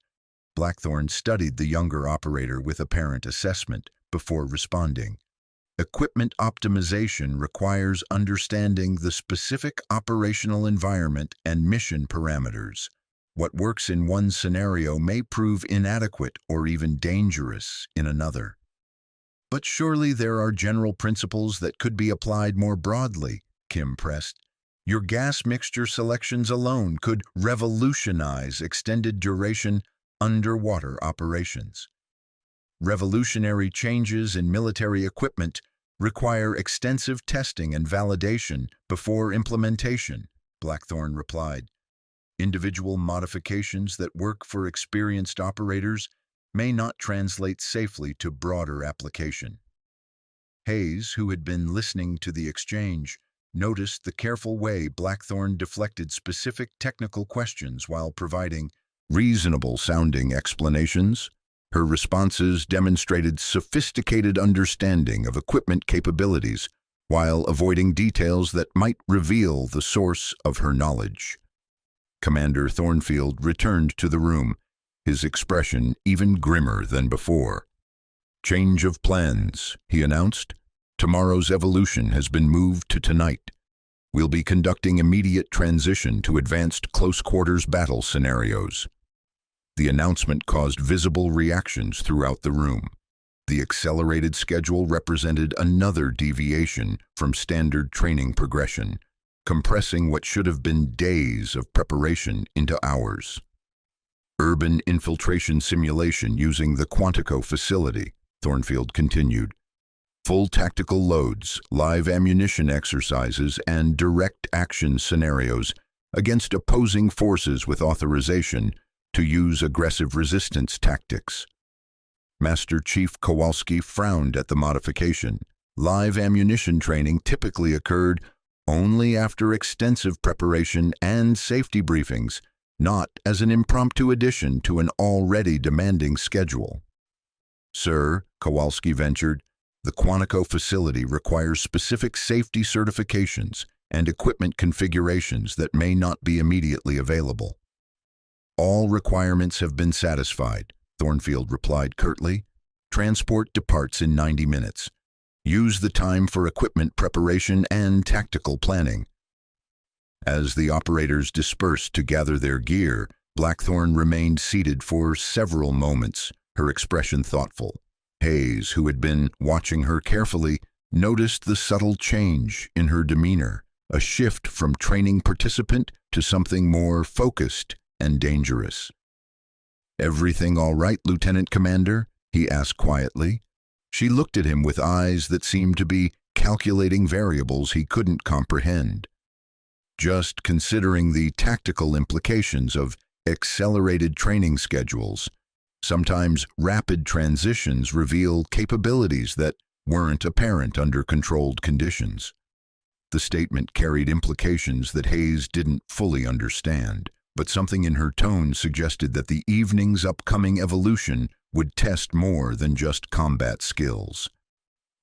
Blackthorn studied the younger operator with apparent assessment before responding. "Equipment optimization requires understanding the specific operational environment and mission parameters. What works in one scenario may prove inadequate or even dangerous in another." "But surely there are general principles that could be applied more broadly," Kim pressed. "Your gas mixture selections alone could revolutionize extended duration underwater operations." "Revolutionary changes in military equipment require extensive testing and validation before implementation," Blackthorn replied. "Individual modifications that work for experienced operators may not translate safely to broader application." Hayes, who had been listening to the exchange, noticed the careful way Blackthorn deflected specific technical questions while providing reasonable-sounding explanations. Her responses demonstrated sophisticated understanding of equipment capabilities while avoiding details that might reveal the source of her knowledge. Commander Thornfield returned to the room, his expression even grimmer than before. "Change of plans," he announced. "Tomorrow's evolution has been moved to tonight. We'll be conducting immediate transition to advanced close-quarters battle scenarios." The announcement caused visible reactions throughout the room. The accelerated schedule represented another deviation from standard training progression, compressing what should have been days of preparation into hours. "Urban infiltration simulation using the Quantico facility," Thornfield continued. full tactical loads, live ammunition exercises, and direct action scenarios against opposing forces with authorization to use aggressive resistance tactics. Master Chief Kowalski frowned at the modification. Live ammunition training typically occurred only after extensive preparation and safety briefings, not as an impromptu addition to an already demanding schedule. Sir, Kowalski ventured, the Quantico facility requires specific safety certifications and equipment configurations that may not be immediately available. All requirements have been satisfied, Thornfield replied curtly. Transport departs in 90 minutes. Use the time for equipment preparation and tactical planning. As the operators dispersed to gather their gear, Blackthorn remained seated for several moments, her expression thoughtful. Hayes, who had been watching her carefully, noticed the subtle change in her demeanor, a shift from training participant to something more focused and dangerous. "Everything all right, Lieutenant Commander?" he asked quietly. She looked at him with eyes that seemed to be calculating variables he couldn't comprehend. "Just considering the tactical implications of accelerated training schedules. Sometimes rapid transitions reveal capabilities that weren't apparent under controlled conditions." The statement carried implications that Hayes didn't fully understand, but something in her tone suggested that the evening's upcoming evolution would test more than just combat skills.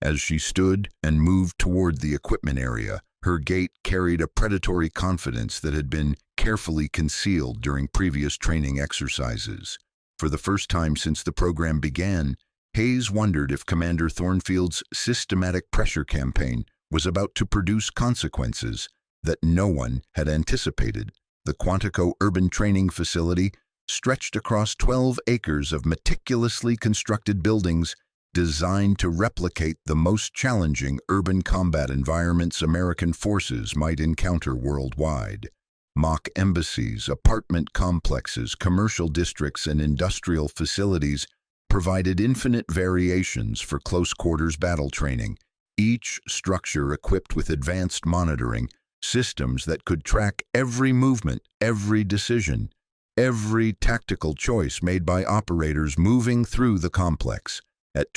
As she stood and moved toward the equipment area, her gait carried a predatory confidence that had been carefully concealed during previous training exercises. For the first time since the program began, Hayes wondered if Commander Thornfield's systematic pressure campaign was about to produce consequences that no one had anticipated. The Quantico Urban Training Facility stretched across 12 acres of meticulously constructed buildings designed to replicate the most challenging urban combat environments American forces might encounter worldwide. Mock embassies, apartment complexes, commercial districts, and industrial facilities provided infinite variations for close-quarters battle training, each structure equipped with advanced monitoring systems that could track every movement, every decision, every tactical choice made by operators moving through the complex. At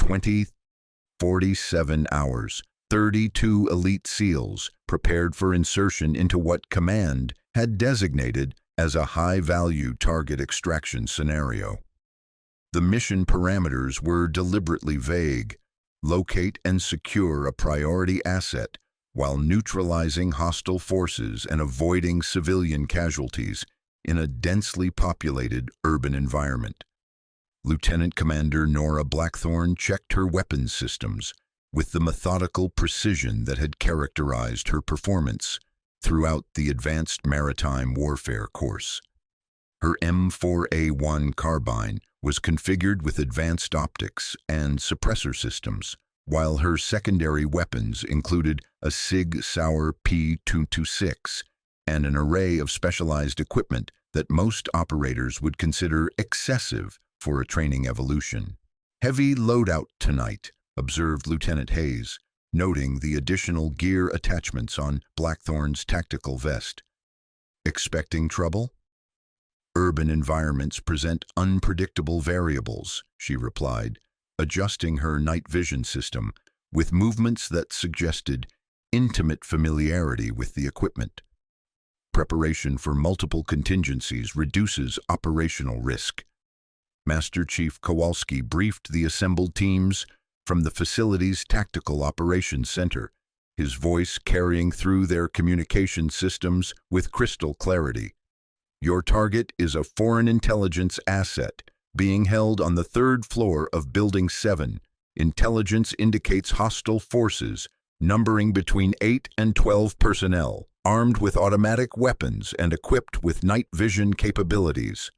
47 hours, 32 elite SEALs prepared for insertion into what Command had designated as a high-value target extraction scenario. The mission parameters were deliberately vague: locate and secure a priority asset while neutralizing hostile forces and avoiding civilian casualties in a densely populated urban environment. Lieutenant Commander Nora Blackthorn checked her weapons systems with the methodical precision that had characterized her performance throughout the Advanced Maritime Warfare course. Her M4A1 carbine was configured with advanced optics and suppressor systems, while her secondary weapons included a Sig Sauer P226 and an array of specialized equipment that most operators would consider excessive for a training evolution. "Heavy loadout tonight," observed Lieutenant Hayes, noting the additional gear attachments on Blackthorn's tactical vest. "Expecting trouble?" "Urban environments present unpredictable variables," she replied, adjusting her night vision system with movements that suggested intimate familiarity with the equipment. "Preparation for multiple contingencies reduces operational risk." Master Chief Kowalski briefed the assembled teams from the facility's Tactical Operations Center, his voice carrying through their communication systems with crystal clarity. "Your target is a foreign intelligence asset being held on the 3rd floor of Building 7. Intelligence indicates hostile forces numbering between 8 and 12 personnel, armed with automatic weapons and equipped with night vision capabilities."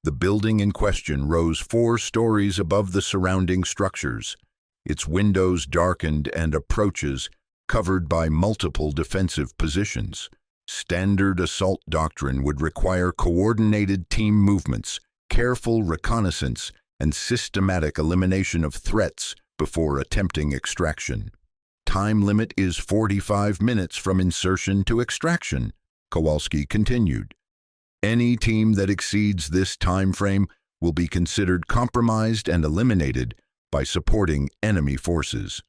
The building in question rose 4 stories above the surrounding structures, its windows darkened and approaches covered by multiple defensive positions. Standard assault doctrine would require coordinated team movements, careful reconnaissance, and systematic elimination of threats before attempting extraction. Time limit is 45 minutes from insertion to extraction, Kowalski continued. Any team that exceeds this time frame will be considered compromised and eliminated by supporting enemy forces.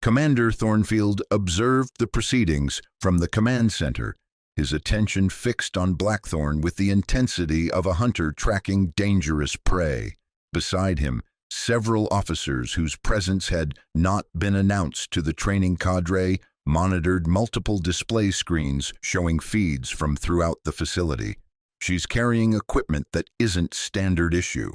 Commander Thornfield observed the proceedings from the command center, his attention fixed on Blackthorn with the intensity of a hunter tracking dangerous prey. Beside him, several officers whose presence had not been announced to the training cadre monitored multiple display screens showing feeds from throughout the facility. "She's carrying equipment that isn't standard issue,"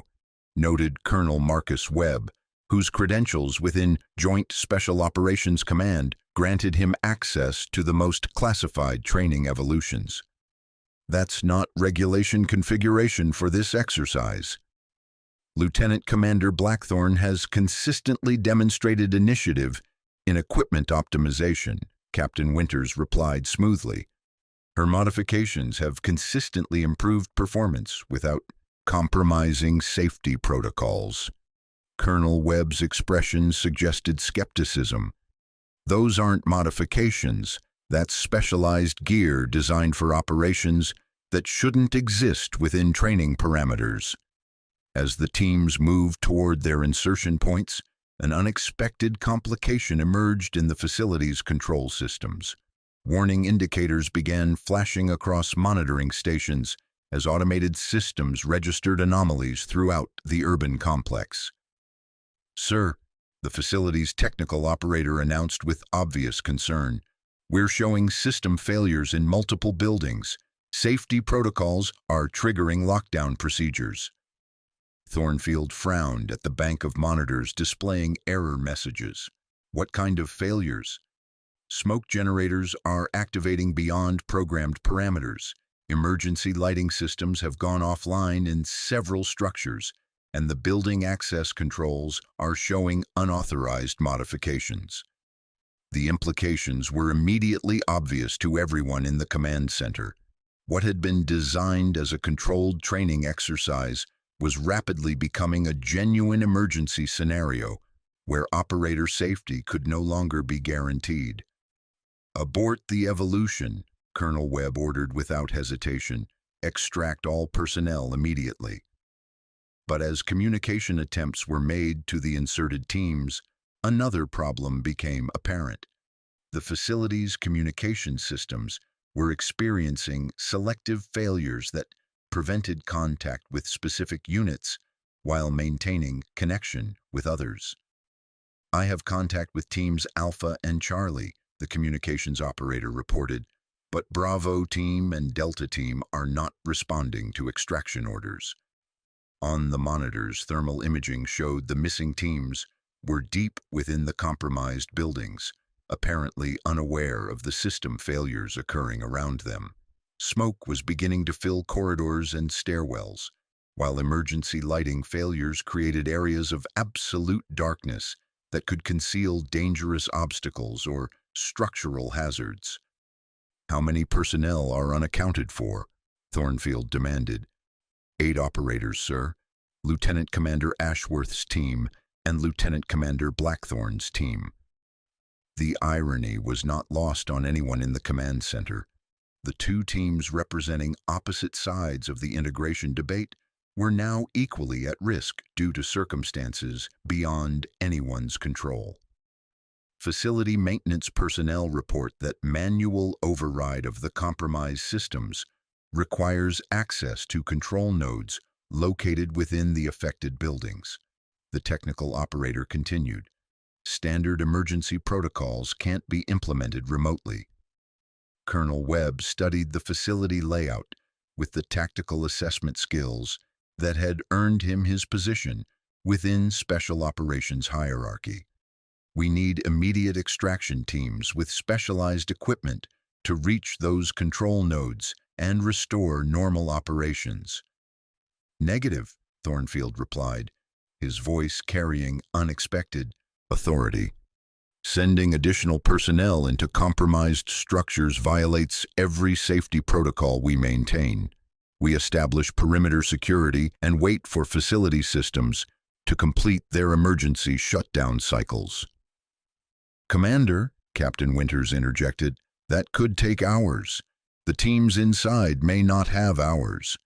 noted Colonel Marcus Webb, whose credentials within Joint Special Operations Command granted him access to the most classified training evolutions. "That's not regulation configuration for this exercise." Lieutenant Commander Blackthorn has consistently demonstrated initiative in equipment optimization, Captain Winters replied smoothly. "Her modifications have consistently improved performance without compromising safety protocols." Colonel Webb's expression suggested skepticism. "Those aren't modifications. That's specialized gear designed for operations that shouldn't exist within training parameters." As the teams moved toward their insertion points, an unexpected complication emerged in the facility's control systems. Warning indicators began flashing across monitoring stations as automated systems registered anomalies throughout the urban complex. "Sir," the facility's technical operator announced with obvious concern, "we're showing system failures in multiple buildings. Safety protocols are triggering lockdown procedures." Thornfield frowned at the bank of monitors displaying error messages. "What kind of failures?" "Smoke generators are activating beyond programmed parameters. Emergency lighting systems have gone offline in several structures, and the building access controls are showing unauthorized modifications." The implications were immediately obvious to everyone in the command center. What had been designed as a controlled training exercise was rapidly becoming a genuine emergency scenario where operator safety could no longer be guaranteed. "Abort the evolution," Colonel Webb ordered without hesitation. "Extract all personnel immediately." But as communication attempts were made to the inserted teams, another problem became apparent. The facility's communication systems were experiencing selective failures that prevented contact with specific units while maintaining connection with others. "I have contact with teams Alpha and Charlie," the communications operator reported, "but Bravo team and Delta team are not responding to extraction orders." On the monitors, thermal imaging showed the missing teams were deep within the compromised buildings, apparently unaware of the system failures occurring around them. Smoke was beginning to fill corridors and stairwells, while emergency lighting failures created areas of absolute darkness that could conceal dangerous obstacles or structural hazards. "How many personnel are unaccounted for?" Thornfield demanded. 8 operators, sir. Lieutenant Commander Ashworth's team and Lieutenant Commander Blackthorn's team. The irony was not lost on anyone in the command center. The two teams representing opposite sides of the integration debate were now equally at risk due to circumstances beyond anyone's control. Facility maintenance personnel report that manual override of the compromised systems requires access to control nodes located within the affected buildings. The technical operator continued. Standard emergency protocols can't be implemented remotely. Colonel Webb studied the facility layout with the tactical assessment skills that had earned him his position within Special Operations hierarchy. "We need immediate extraction teams with specialized equipment to reach those control nodes and restore normal operations." "Negative," Thornfield replied, his voice carrying unexpected authority. "Sending additional personnel into compromised structures violates every safety protocol we maintain. We establish perimeter security and wait for facility systems to complete their emergency shutdown cycles. "Commander," Captain Winters interjected, "that could take hours. The teams inside may not have hours."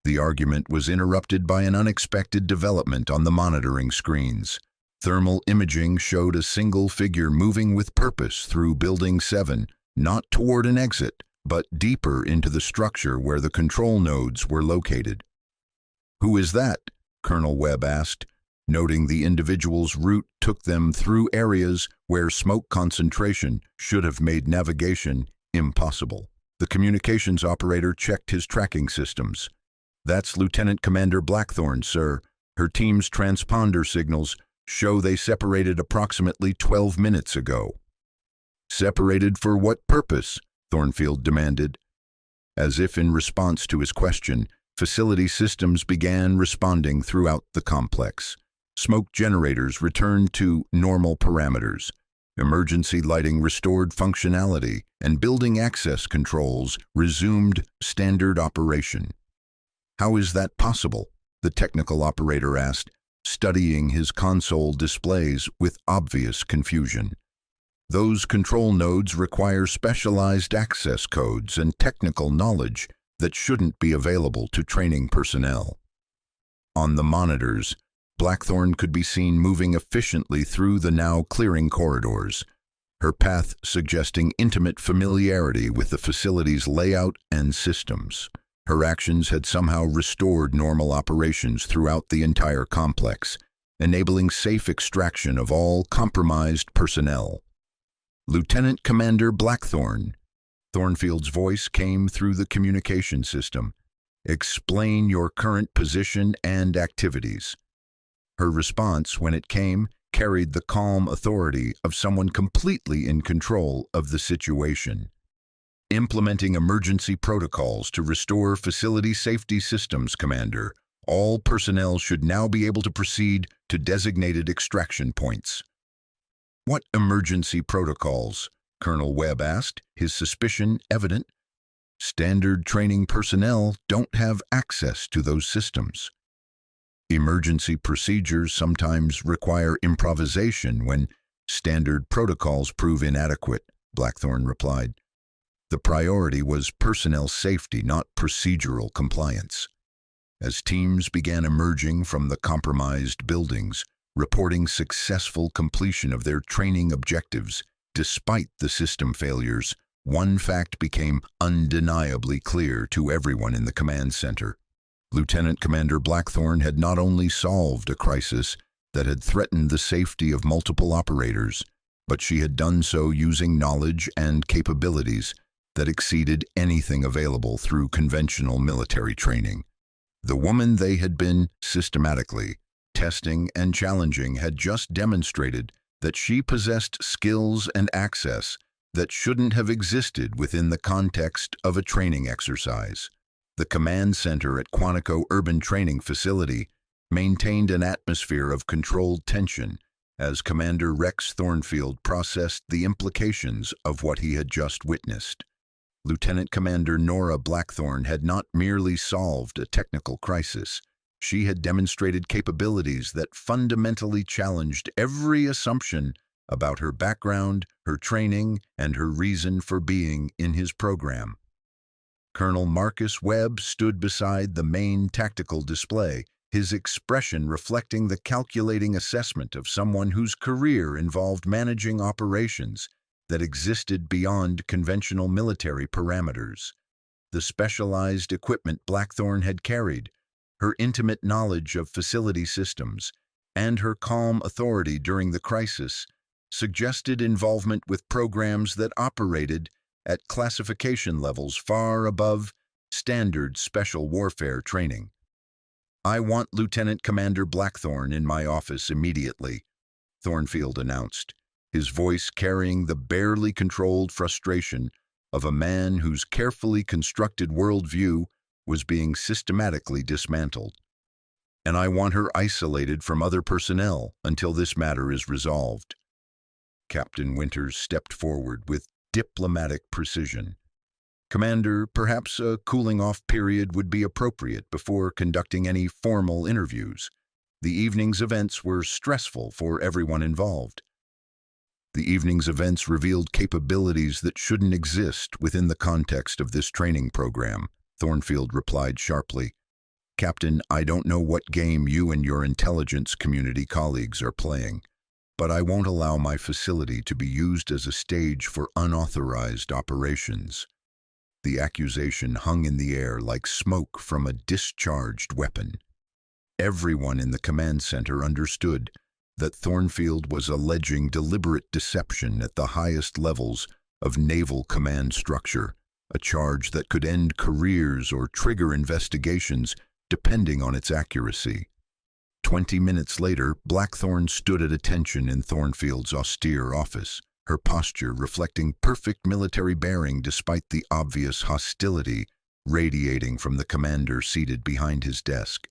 The argument was interrupted by an unexpected development on the monitoring screens. Thermal imaging showed a single figure moving with purpose through Building 7, not toward an exit, but deeper into the structure where the control nodes were located. "Who is that?" Colonel Webb asked, noting the individual's route took them through areas where smoke concentration should have made navigation impossible. The communications operator checked his tracking systems. "That's Lieutenant Commander Blackthorn, sir. Her team's transponder signals show they separated approximately 12 minutes ago." "Separated for what purpose?" Thornfield demanded. As if in response to his question, facility systems began responding throughout the complex. Smoke generators returned to normal parameters. Emergency lighting restored functionality, and building access controls resumed standard operation. "How is that possible?" the technical operator asked, studying his console displays with obvious confusion. "Those control nodes require specialized access codes and technical knowledge that shouldn't be available to training personnel." On the monitors, Blackthorn could be seen moving efficiently through the now clearing corridors, her path suggesting intimate familiarity with the facility's layout and systems. Her actions had somehow restored normal operations throughout the entire complex, enabling safe extraction of all compromised personnel. "Lieutenant Commander Blackthorn," Thornfield's voice came through the communication system. "Explain your current position and activities." Her response, when it came, carried the calm authority of someone completely in control of the situation. "Implementing emergency protocols to restore facility safety systems, Commander. All personnel should now be able to proceed to designated extraction points." "What emergency protocols?" Colonel Webb asked, his suspicion evident. "Standard training personnel don't have access to those systems." "Emergency procedures sometimes require improvisation when standard protocols prove inadequate," Blackthorn replied. "The priority was personnel safety, not procedural compliance." As teams began emerging from the compromised buildings, reporting successful completion of their training objectives, despite the system failures, one fact became undeniably clear to everyone in the command center. Lieutenant Commander Blackthorn had not only solved a crisis that had threatened the safety of multiple operators, but she had done so using knowledge and capabilities that exceeded anything available through conventional military training. The woman they had been systematically testing and challenging had just demonstrated that she possessed skills and access that shouldn't have existed within the context of a training exercise. The command center at Quantico Urban Training Facility maintained an atmosphere of controlled tension as Commander Rex Thornfield processed the implications of what he had just witnessed. Lieutenant Commander Nora Blackthorn had not merely solved a technical crisis. She had demonstrated capabilities that fundamentally challenged every assumption about her background, her training, and her reason for being in his program. Colonel Marcus Webb stood beside the main tactical display, his expression reflecting the calculating assessment of someone whose career involved managing operations that existed beyond conventional military parameters. The specialized equipment Blackthorn had carried, her intimate knowledge of facility systems, and her calm authority during the crisis suggested involvement with programs that operated at classification levels far above standard special warfare training. "I want Lieutenant Commander Blackthorn in my office immediately," Thornfield announced, his voice carrying the barely controlled frustration of a man whose carefully constructed worldview was being systematically dismantled. "And I want her isolated from other personnel until this matter is resolved." Captain Winters stepped forward with diplomatic precision. "Commander, perhaps a cooling-off period would be appropriate before conducting any formal interviews. The evening's events were stressful for everyone involved. The evening's events revealed capabilities that shouldn't exist within the context of this training program, Thornfield replied sharply. Captain, I don't know what game you and your intelligence community colleagues are playing, but I won't allow my facility to be used as a stage for unauthorized operations. The accusation hung in the air like smoke from a discharged weapon. Everyone in the command center understood that Thornfield was alleging deliberate deception at the highest levels of naval command structure, a charge that could end careers or trigger investigations depending on its accuracy. 20 minutes later, Blackthorn stood at attention in Thornfield's austere office, her posture reflecting perfect military bearing despite the obvious hostility radiating from the commander seated behind his desk.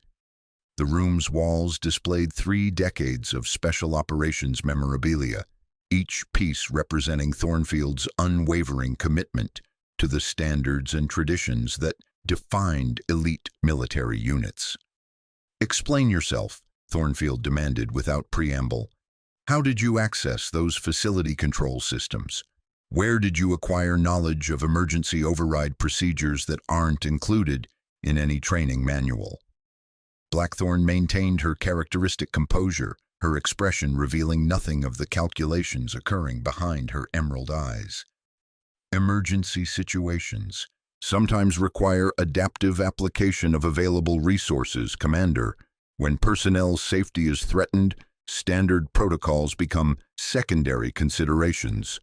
The room's walls displayed 3 decades of special operations memorabilia, each piece representing Thornfield's unwavering commitment to the standards and traditions that defined elite military units. Explain yourself, Thornfield demanded without preamble. How did you access those facility control systems? Where did you acquire knowledge of emergency override procedures that aren't included in any training manual? Blackthorn maintained her characteristic composure, her expression revealing nothing of the calculations occurring behind her emerald eyes. Emergency situations sometimes require adaptive application of available resources, Commander. When personnel safety is threatened, standard protocols become secondary considerations.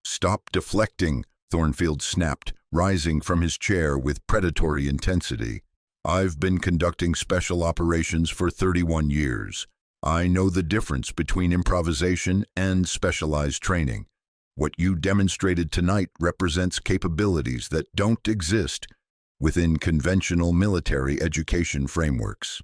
Stop deflecting, Thornfield snapped, rising from his chair with predatory intensity. I've been conducting special operations for 31 years. I know the difference between improvisation and specialized training. What you demonstrated tonight represents capabilities that don't exist within conventional military education frameworks.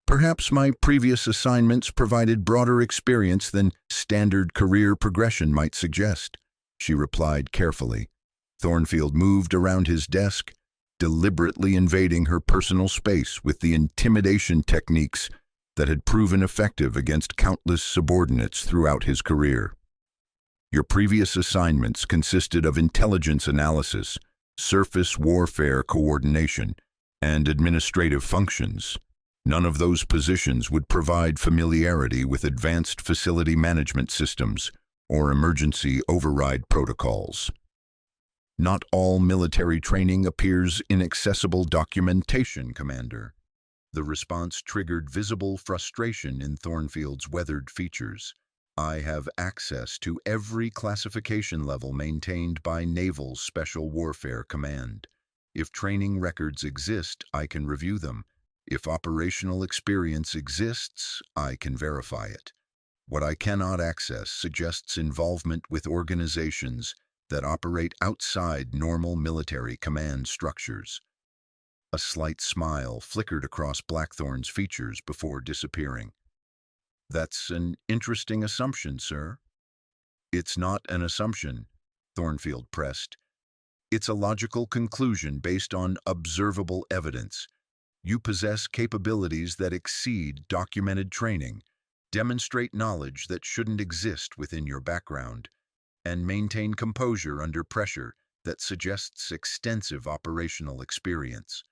Perhaps my previous assignments provided broader experience than standard career progression might suggest, she replied carefully. Thornfield moved around his desk, deliberately invading her personal space with the intimidation techniques that had proven effective against countless subordinates throughout his career. Your previous assignments consisted of intelligence analysis, surface warfare coordination, and administrative functions. None of those positions would provide familiarity with advanced facility management systems or emergency override protocols. Not all military training appears in accessible documentation, Commander. The response triggered visible frustration in Thornfield's weathered features. I have access to every classification level maintained by Naval Special Warfare Command. If training records exist, I can review them. If operational experience exists, I can verify it. What I cannot access suggests involvement with organizations that operate outside normal military command structures. A slight smile flickered across Blackthorn's features before disappearing. That's an interesting assumption, sir. It's not an assumption, Thornfield pressed. It's a logical conclusion based on observable evidence. You possess capabilities that exceed documented training, demonstrate knowledge that shouldn't exist within your background, and maintain composure under pressure that suggests extensive operational experience.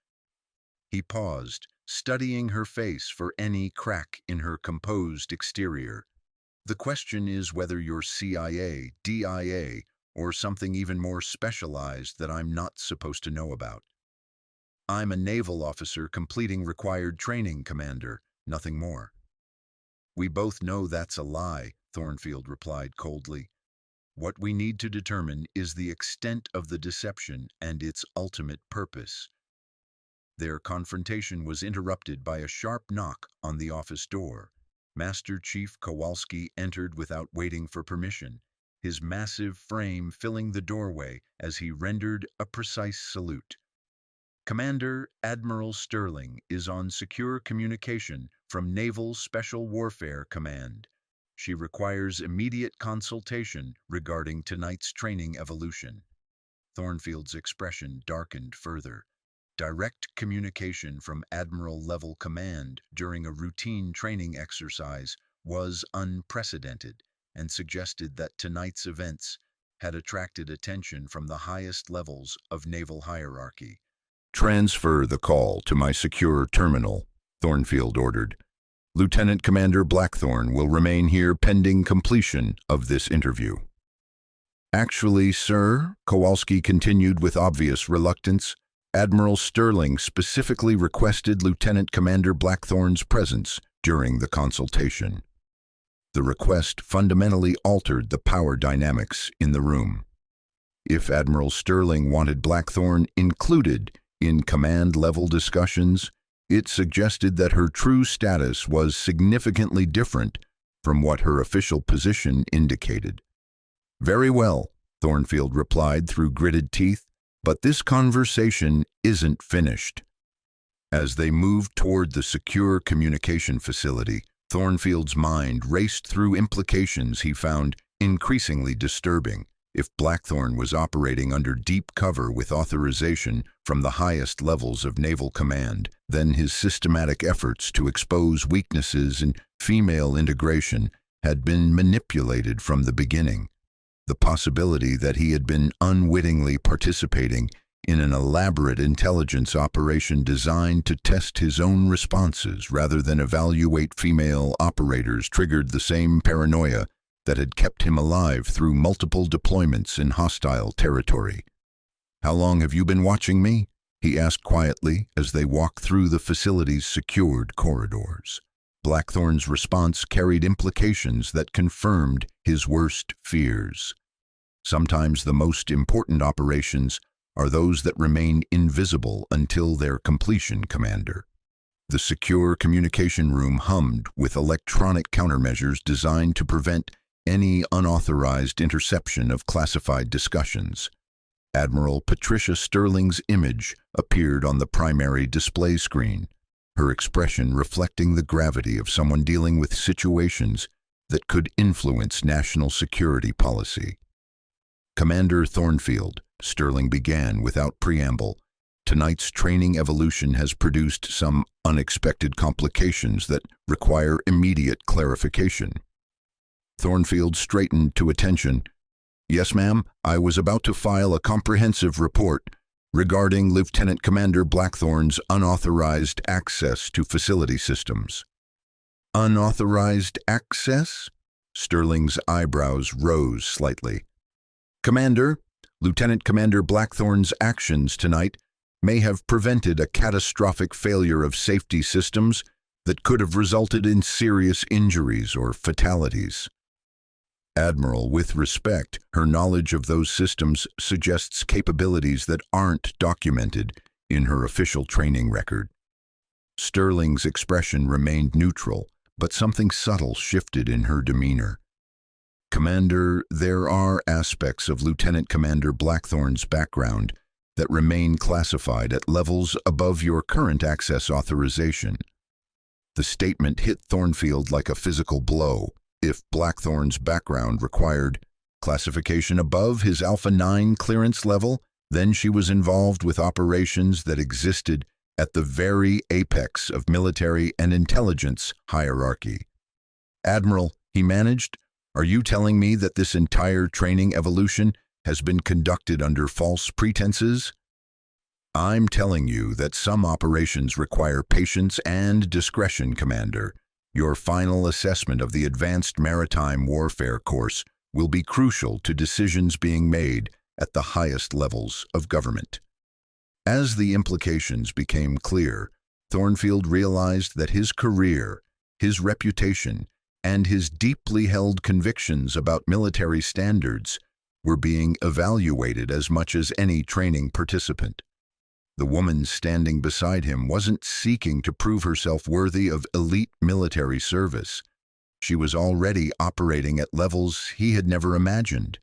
He paused, studying her face for any crack in her composed exterior. The question is whether you're CIA, DIA, or something even more specialized that I'm not supposed to know about. I'm a naval officer completing required training, Commander, nothing more. We both know that's a lie, Thornfield replied coldly. What we need to determine is the extent of the deception and its ultimate purpose. Their confrontation was interrupted by a sharp knock on the office door. Master Chief Kowalski entered without waiting for permission, his massive frame filling the doorway as he rendered a precise salute. Commander Admiral Sterling is on secure communication from Naval Special Warfare Command. She requires immediate consultation regarding tonight's training evolution. Thornfield's expression darkened further. Direct communication from Admiral-level command during a routine training exercise was unprecedented and suggested that tonight's events had attracted attention from the highest levels of naval hierarchy. "Transfer the call to my secure terminal," Thornfield ordered. "Lieutenant Commander Blackthorne will remain here pending completion of this interview." "Actually, sir," Kowalski continued with obvious reluctance, "Admiral Sterling specifically requested Lieutenant Commander Blackthorne's presence during the consultation." The request fundamentally altered the power dynamics in the room. If Admiral Sterling wanted Blackthorne included in command-level discussions, it suggested that her true status was significantly different from what her official position indicated. "Very well," Thornfield replied through gritted teeth, "but this conversation isn't finished." As they moved toward the secure communication facility, Thornfield's mind raced through implications he found increasingly disturbing. If Blackthorne was operating under deep cover with authorization from the highest levels of naval command, then his systematic efforts to expose weaknesses in female integration had been manipulated from the beginning. The possibility that he had been unwittingly participating in an elaborate intelligence operation designed to test his own responses rather than evaluate female operators triggered the same paranoia that had kept him alive through multiple deployments in hostile territory. "How long have you been watching me?" he asked quietly as they walked through the facility's secured corridors. Blackthorne's response carried implications that confirmed his worst fears. Sometimes the most important operations are those that remain invisible until their completion, Commander. The secure communication room hummed with electronic countermeasures designed to prevent any unauthorized interception of classified discussions. Admiral Patricia Sterling's image appeared on the primary display screen, her expression reflecting the gravity of someone dealing with situations that could influence national security policy. "Commander Thornfield," Sterling began without preamble, "tonight's training evolution has produced some unexpected complications that require immediate clarification." Thornfield straightened to attention. "Yes, ma'am, I was about to file a comprehensive report regarding Lieutenant Commander Blackthorne's unauthorized access to facility systems." "Unauthorized access?" Sterling's eyebrows rose slightly. "Commander, Lieutenant Commander Blackthorne's actions tonight may have prevented a catastrophic failure of safety systems that could have resulted in serious injuries or fatalities." "Admiral, with respect, her knowledge of those systems suggests capabilities that aren't documented in her official training record." Sterling's expression remained neutral, but something subtle shifted in her demeanor. "Commander, there are aspects of Lieutenant Commander Blackthorne's background that remain classified at levels above your current access authorization." The statement hit Thornfield like a physical blow. If Blackthorne's background required classification above his Alpha 9 clearance level, then she was involved with operations that existed at the very apex of military and intelligence hierarchy. "Admiral," he managed, "are you telling me that this entire training evolution has been conducted under false pretenses?" "I'm telling you that some operations require patience and discretion, Commander. Your final assessment of the Advanced Maritime Warfare course will be crucial to decisions being made at the highest levels of government." As the implications became clear, Thornfield realized that his career, his reputation, and his deeply held convictions about military standards were being evaluated as much as any training participant. The woman standing beside him wasn't seeking to prove herself worthy of elite military service. She was already operating at levels he had never imagined,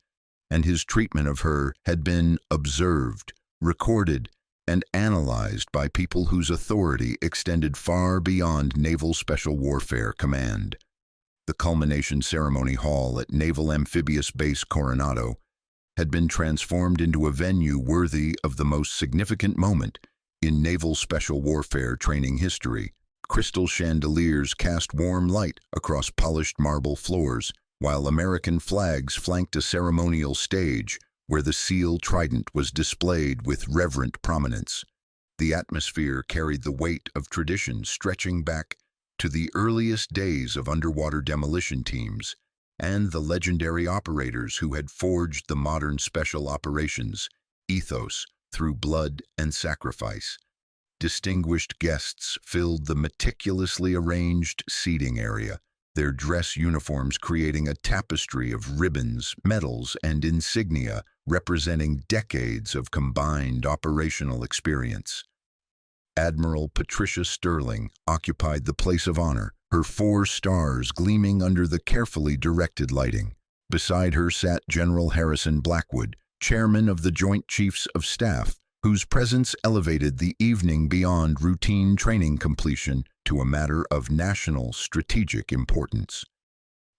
and his treatment of her had been observed, recorded, and analyzed by people whose authority extended far beyond Naval Special Warfare Command. The culmination ceremony hall at Naval Amphibious Base Coronado had been transformed into a venue worthy of the most significant moment In naval special warfare training history, crystal chandeliers cast warm light across polished marble floors, while American flags flanked a ceremonial stage where the SEAL trident was displayed with reverent prominence. The atmosphere carried the weight of tradition stretching back to the earliest days of underwater demolition teams and the legendary operators who had forged the modern special operations ethos through blood and sacrifice. Distinguished guests filled the meticulously arranged seating area, their dress uniforms creating a tapestry of ribbons, medals, and insignia representing decades of combined operational experience. Admiral Patricia Sterling occupied the place of honor, her 4 stars gleaming under the carefully directed lighting. Beside her sat General Harrison Blackwood, chairman of the Joint Chiefs of Staff, whose presence elevated the evening beyond routine training completion to a matter of national strategic importance.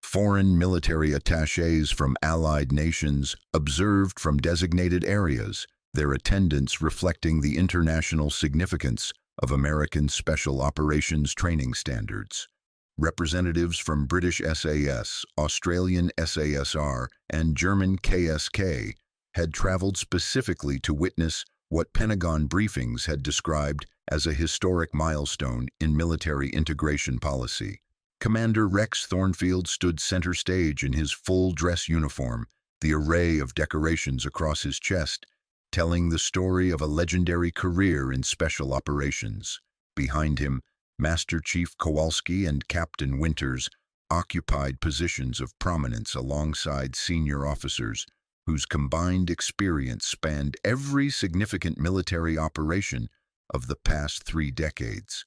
Foreign military attachés from allied nations observed from designated areas, their attendance reflecting the international significance of American Special Operations training standards. Representatives from British SAS, Australian SASR, and German KSK had traveled specifically to witness what Pentagon briefings had described as a historic milestone in military integration policy. Commander Rex Thornfield stood center stage in his full dress uniform, the array of decorations across his chest, telling the story of a legendary career in special operations. Behind him, Master Chief Kowalski and Captain Winters occupied positions of prominence alongside senior officers whose combined experience spanned every significant military operation of the past 3 decades.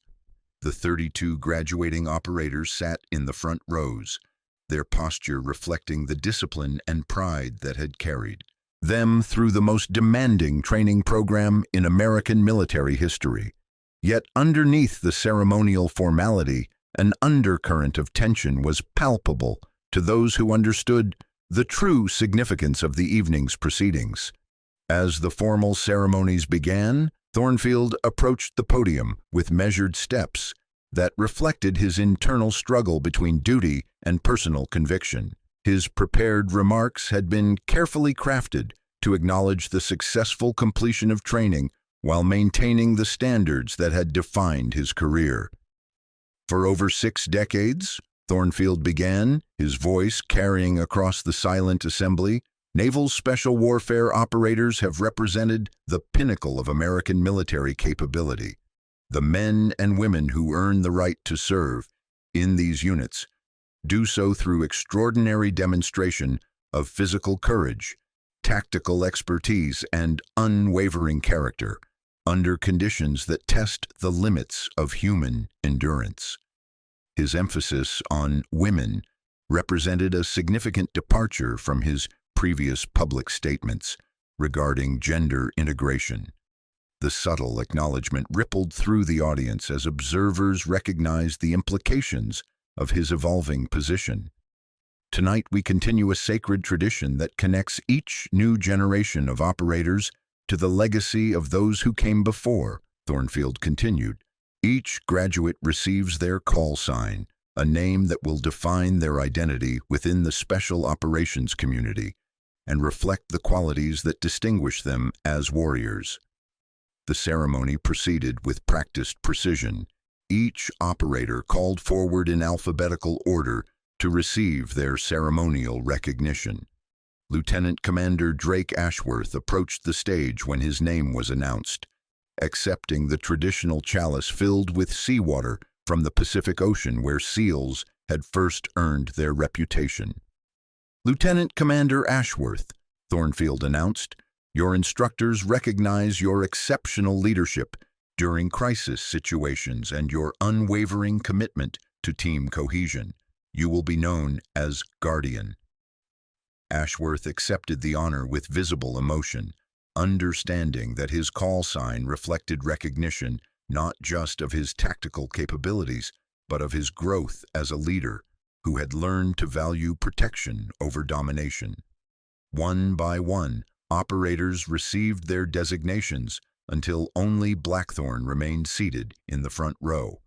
The 32 graduating operators sat in the front rows, their posture reflecting the discipline and pride that had carried them through the most demanding training program in American military history. Yet underneath the ceremonial formality, an undercurrent of tension was palpable to those who understood the true significance of the evening's proceedings. As the formal ceremonies began, Thornfield approached the podium with measured steps that reflected his internal struggle between duty and personal conviction. His prepared remarks had been carefully crafted to acknowledge the successful completion of training while maintaining the standards that had defined his career. For over 6 decades, Thornfield began, his voice carrying across the silent assembly, naval special warfare operators have represented the pinnacle of American military capability. The men and women who earn the right to serve in these units do so through extraordinary demonstration of physical courage, tactical expertise, and unwavering character under conditions that test the limits of human endurance. His emphasis on women represented a significant departure from his previous public statements regarding gender integration. The subtle acknowledgement rippled through the audience as observers recognized the implications of his evolving position. Tonight we continue a sacred tradition that connects each new generation of operators to the legacy of those who came before, Thornfield continued. Each graduate receives their call sign, a name that will define their identity within the special operations community and reflect the qualities that distinguish them as warriors. The ceremony proceeded with practiced precision. Each operator called forward in alphabetical order to receive their ceremonial recognition. Lieutenant Commander Drake Ashworth approached the stage when his name was announced, accepting the traditional chalice filled with seawater from the Pacific Ocean where SEALs had first earned their reputation. "Lieutenant Commander Ashworth," Thornfield announced, "your instructors recognize your exceptional leadership during crisis situations and your unwavering commitment to team cohesion. You will be known as Guardian." Ashworth accepted the honor with visible emotion, understanding that his call sign reflected recognition not just of his tactical capabilities, but of his growth as a leader who had learned to value protection over domination. One by one, operators received their designations until only Blackthorn remained seated in the front row.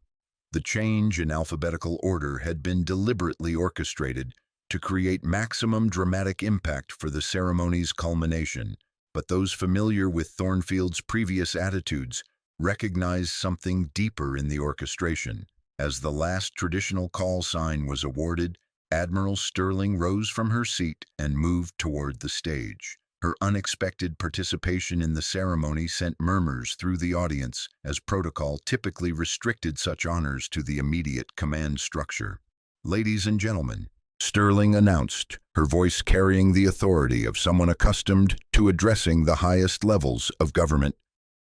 The change in alphabetical order had been deliberately orchestrated to create maximum dramatic impact for the ceremony's culmination, but those familiar with Thornfield's previous attitudes recognized something deeper in the orchestration. As the last traditional call sign was awarded, Admiral Sterling rose from her seat and moved toward the stage. Her unexpected participation in the ceremony sent murmurs through the audience, as protocol typically restricted such honors to the immediate command structure. "Ladies and gentlemen," Sterling announced, her voice carrying the authority of someone accustomed to addressing the highest levels of government,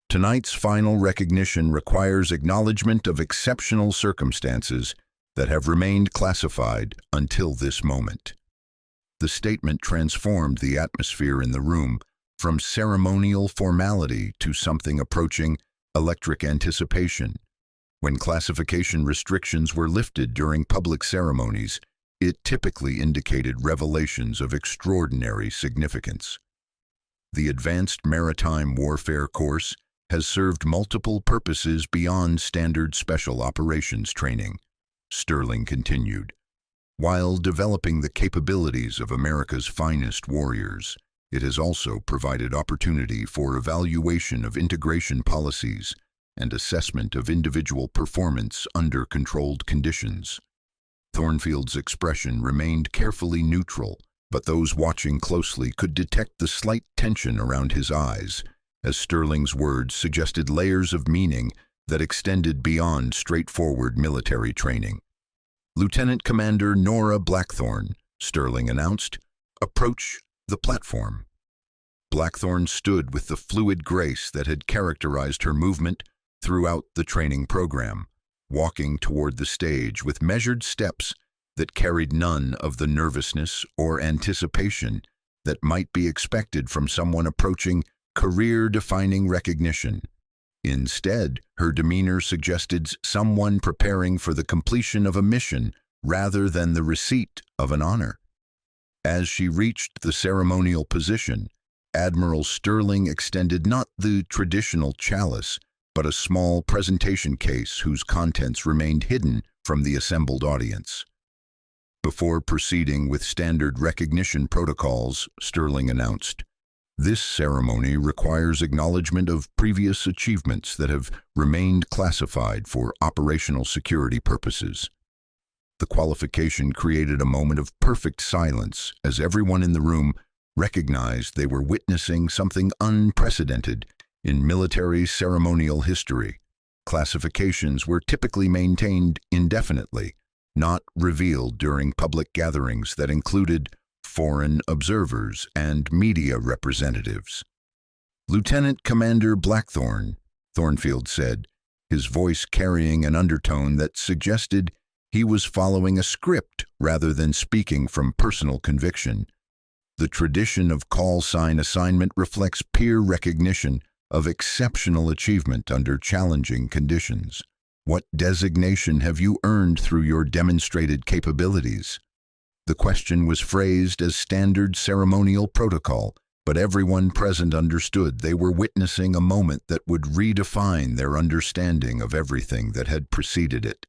"tonight's final recognition requires acknowledgement of exceptional circumstances that have remained classified until this moment." The statement transformed the atmosphere in the room from ceremonial formality to something approaching electric anticipation. When classification restrictions were lifted during public ceremonies, it typically indicated revelations of extraordinary significance. The Advanced Maritime Warfare course has served multiple purposes beyond standard special operations training, Sterling continued. While developing the capabilities of America's finest warriors, it has also provided opportunity for evaluation of integration policies and assessment of individual performance under controlled conditions. Thornfield's expression remained carefully neutral, but those watching closely could detect the slight tension around his eyes, as Sterling's words suggested layers of meaning that extended beyond straightforward military training. "Lieutenant Commander Nora Blackthorn," Sterling announced, "approach the platform." Blackthorn stood with the fluid grace that had characterized her movement throughout the training program, walking toward the stage with measured steps that carried none of the nervousness or anticipation that might be expected from someone approaching career-defining recognition. Instead, her demeanor suggested someone preparing for the completion of a mission rather than the receipt of an honor. As she reached the ceremonial position, Admiral Sterling extended not the traditional chalice, but a small presentation case whose contents remained hidden from the assembled audience. Before proceeding with standard recognition protocols, Sterling announced, "This ceremony requires acknowledgement of previous achievements that have remained classified for operational security purposes." The qualification created a moment of perfect silence as everyone in the room recognized they were witnessing something unprecedented in military ceremonial history. Classifications were typically maintained indefinitely, not revealed during public gatherings that included foreign observers and media representatives. "Lieutenant Commander Blackthorn," Thornfield said, his voice carrying an undertone that suggested he was following a script rather than speaking from personal conviction. "The tradition of call sign assignment reflects peer recognition of exceptional achievement under challenging conditions. What designation have you earned through your demonstrated capabilities?" The question was phrased as standard ceremonial protocol, but everyone present understood they were witnessing a moment that would redefine their understanding of everything that had preceded it.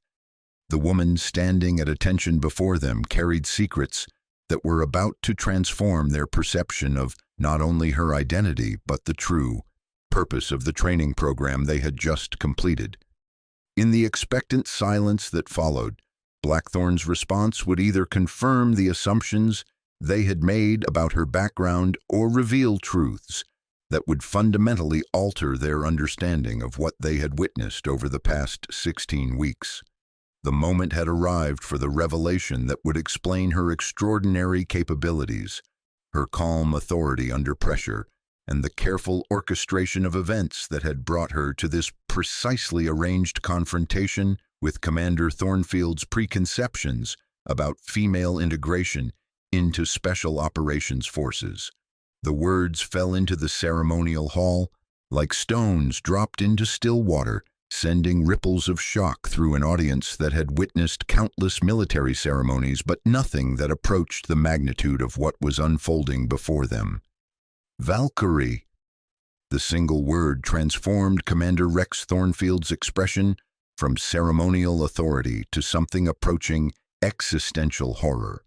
The woman standing at attention before them carried secrets that were about to transform their perception of not only her identity, but the true purpose of the training program they had just completed. In the expectant silence that followed, Blackthorn's response would either confirm the assumptions they had made about her background or reveal truths that would fundamentally alter their understanding of what they had witnessed over the past 16 weeks. The moment had arrived for the revelation that would explain her extraordinary capabilities, her calm authority under pressure, and the careful orchestration of events that had brought her to this precisely arranged confrontation with Commander Thornfield's preconceptions about female integration into Special Operations Forces. The words fell into the ceremonial hall like stones dropped into still water, sending ripples of shock through an audience that had witnessed countless military ceremonies, but nothing that approached the magnitude of what was unfolding before them. "Valkyrie," The single word transformed Commander Rex Thornfield's expression from ceremonial authority to something approaching existential horror.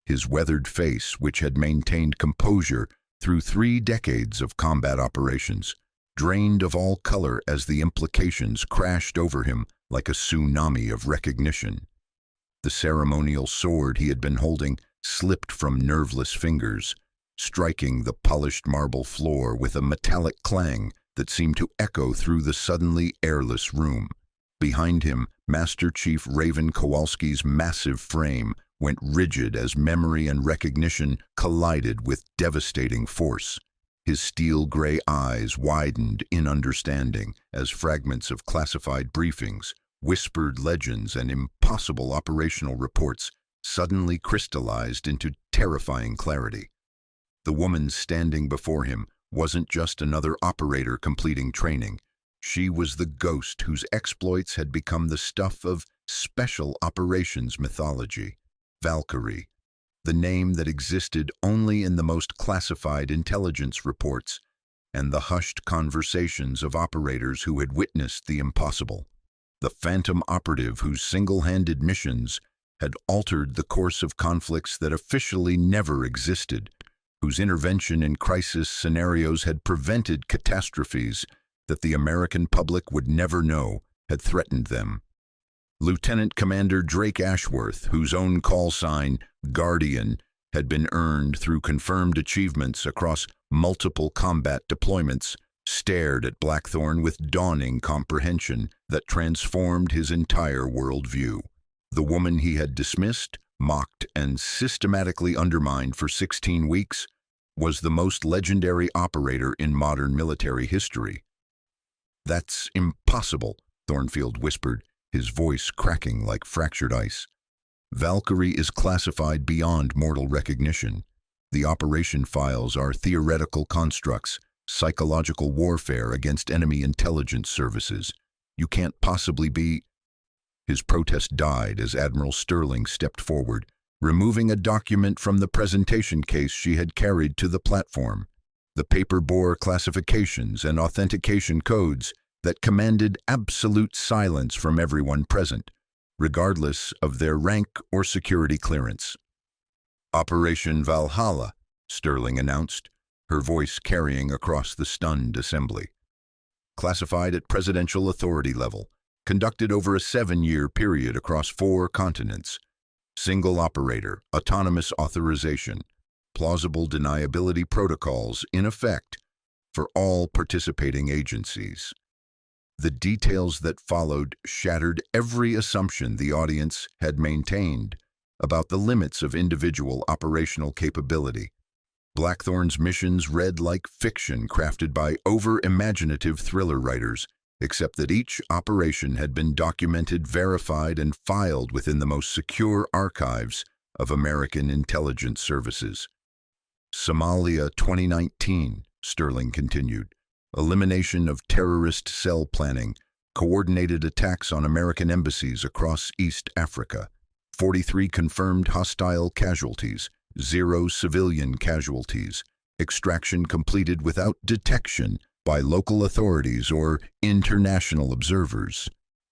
His weathered face, which had maintained composure through 3 decades of combat operations, drained of all color as the implications crashed over him like a tsunami of recognition. The ceremonial sword he had been holding slipped from nerveless fingers, striking the polished marble floor with a metallic clang that seemed to echo through the suddenly airless room. Behind him, Master Chief Raven Kowalski's massive frame went rigid as memory and recognition collided with devastating force. His steel-gray eyes widened in understanding as fragments of classified briefings, whispered legends, and impossible operational reports suddenly crystallized into terrifying clarity. The woman standing before him wasn't just another operator completing training. She was the ghost whose exploits had become the stuff of special operations mythology. Valkyrie, the name that existed only in the most classified intelligence reports and the hushed conversations of operators who had witnessed the impossible. The phantom operative whose single-handed missions had altered the course of conflicts that officially never existed, whose intervention in crisis scenarios had prevented catastrophes that the American public would never know had threatened them. Lieutenant Commander Drake Ashworth, whose own call sign, Guardian, had been earned through confirmed achievements across multiple combat deployments, stared at Blackthorn with dawning comprehension that transformed his entire worldview. The woman he had dismissed, mocked, and systematically undermined for 16 weeks was the most legendary operator in modern military history. "That's impossible," Thornfield whispered, his voice cracking like fractured ice. "Valkyrie is classified beyond mortal recognition. The operation files are theoretical constructs, psychological warfare against enemy intelligence services. You can't possibly be—" His protest died as Admiral Sterling stepped forward, removing a document from the presentation case she had carried to the platform. The paper bore classifications and authentication codes that commanded absolute silence from everyone present, regardless of their rank or security clearance. "Operation Valhalla," Sterling announced, her voice carrying across the stunned assembly. "Classified at presidential authority level, conducted over a 7-year period across 4 continents. Single operator, autonomous authorization, plausible deniability protocols in effect for all participating agencies." The details that followed shattered every assumption the audience had maintained about the limits of individual operational capability. Blackthorn's missions read like fiction crafted by over-imaginative thriller writers, except that each operation had been documented, verified, and filed within the most secure archives of American intelligence services. "Somalia 2019, Sterling continued. Elimination of terrorist cell planning, coordinated attacks on American embassies across East Africa, 43 confirmed hostile casualties, 0 civilian casualties, extraction completed without detection by local authorities or international observers."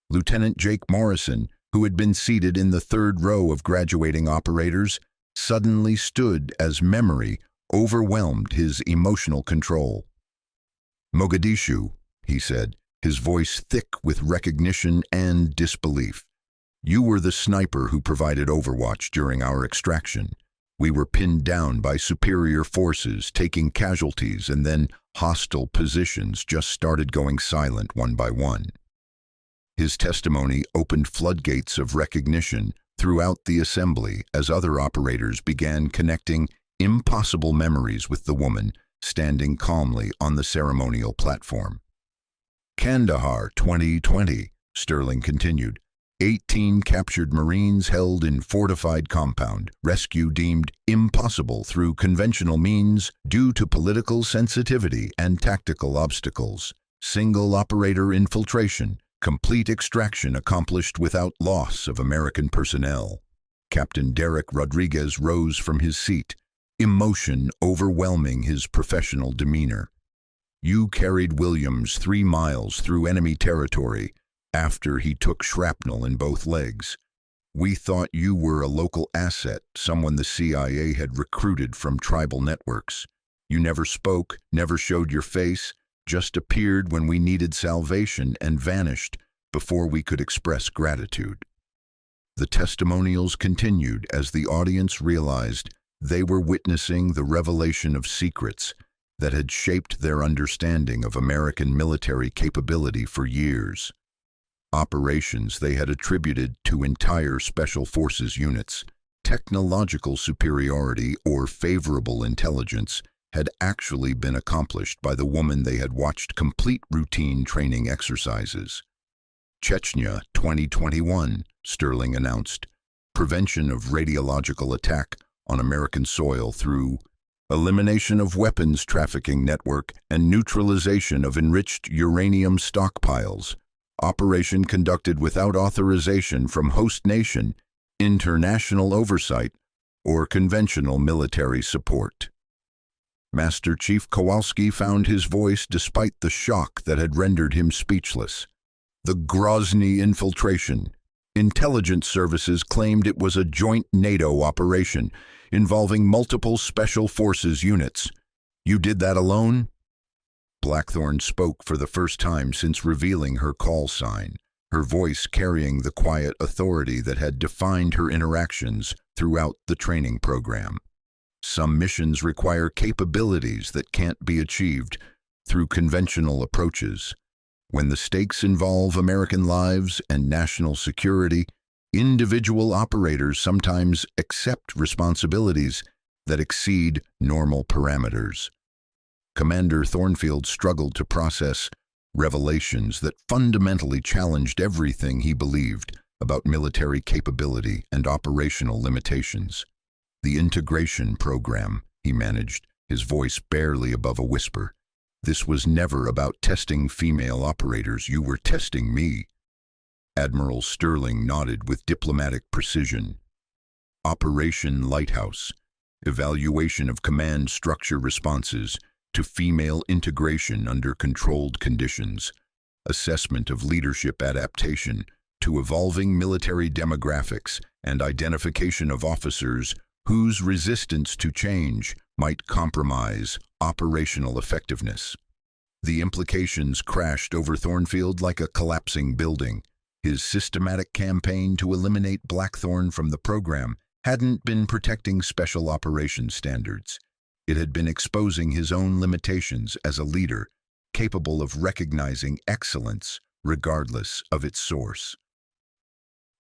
Lieutenant Jake Morrison, who had been seated in the 3rd row of graduating operators, suddenly stood as memory overwhelmed his emotional control. "Mogadishu," he said, his voice thick with recognition and disbelief. "You were the sniper who provided overwatch during our extraction. We were pinned down by superior forces, taking casualties, and then hostile positions just started going silent one by one." His testimony opened floodgates of recognition throughout the assembly as other operators began connecting impossible memories with the woman standing calmly on the ceremonial platform. "Kandahar 2020, Sterling continued. 18 captured Marines held in fortified compound, rescue deemed impossible through conventional means due to political sensitivity and tactical obstacles. Single operator infiltration, complete extraction accomplished without loss of American personnel." Captain Derek Rodriguez rose from his seat, emotion overwhelming his professional demeanor. You carried Williams 3 miles through enemy territory after he took shrapnel in both legs. We thought you were a local asset, someone the CIA had recruited from tribal networks. You never spoke, never showed your face, just appeared when we needed salvation and vanished before we could express gratitude. The testimonials continued as the audience realized they were witnessing the revelation of secrets that had shaped their understanding of American military capability for years. Operations they had attributed to entire Special Forces units, technological superiority or favorable intelligence had actually been accomplished by the woman they had watched complete routine training exercises. Chechnya 2021, Sterling announced, prevention of radiological attack on American soil through elimination of weapons trafficking network and neutralization of enriched uranium stockpiles. Operation conducted without authorization from host nation, international oversight, or conventional military support. Master Chief Kowalski found his voice despite the shock that had rendered him speechless. The Grozny infiltration. Intelligence services claimed it was a joint NATO operation involving multiple Special Forces units. You did that alone? Blackthorn spoke for the first time since revealing her call sign, her voice carrying the quiet authority that had defined her interactions throughout the training program. Some missions require capabilities that can't be achieved through conventional approaches. When the stakes involve American lives and national security, individual operators sometimes accept responsibilities that exceed normal parameters. Commander Thornfield struggled to process revelations that fundamentally challenged everything he believed about military capability and operational limitations. The integration program, he managed, his voice barely above a whisper. This was never about testing female operators. You were testing me. Admiral Sterling nodded with diplomatic precision. Operation Lighthouse, evaluation of command structure responses to female integration under controlled conditions, assessment of leadership adaptation to evolving military demographics, and identification of officers whose resistance to change might compromise operational effectiveness. The implications crashed over Thornfield like a collapsing building. His systematic campaign to eliminate Blackthorn from the program hadn't been protecting special operations standards. It had been exposing his own limitations as a leader, capable of recognizing excellence regardless of its source.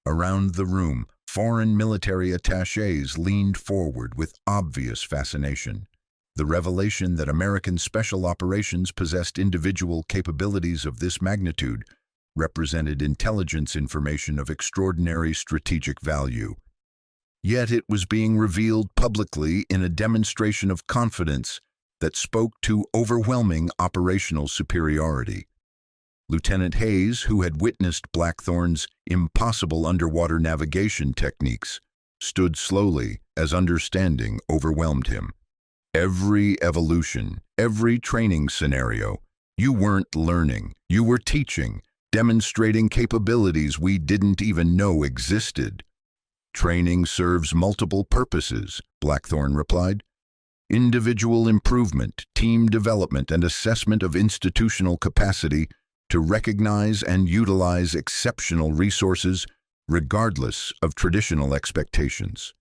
Around the room, foreign military attachés leaned forward with obvious fascination. The revelation that American special operations possessed individual capabilities of this magnitude represented intelligence information of extraordinary strategic value. Yet it was being revealed publicly in a demonstration of confidence that spoke to overwhelming operational superiority. Lieutenant Hayes, who had witnessed Blackthorn's impossible underwater navigation techniques, stood slowly as understanding overwhelmed him. Every evolution, every training scenario, you weren't learning, you were teaching, demonstrating capabilities we didn't even know existed. Training serves multiple purposes, Blackthorn replied. Individual improvement, team development, and assessment of institutional capacity to recognize and utilize exceptional resources regardless of traditional expectations.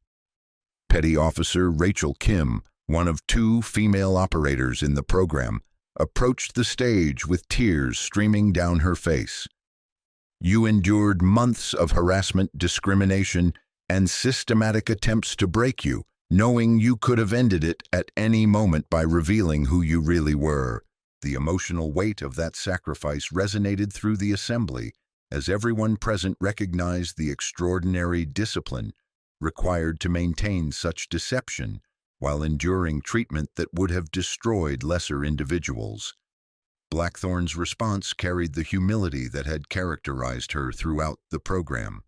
Petty Officer Rachel Kim, one of 2 female operators in the program, approached the stage with tears streaming down her face. You endured months of harassment, discrimination, and systematic attempts to break you, knowing you could have ended it at any moment by revealing who you really were. The emotional weight of that sacrifice resonated through the assembly as everyone present recognized the extraordinary discipline required to maintain such deception while enduring treatment that would have destroyed lesser individuals. Blackthorn's response carried the humility that had characterized her throughout the program.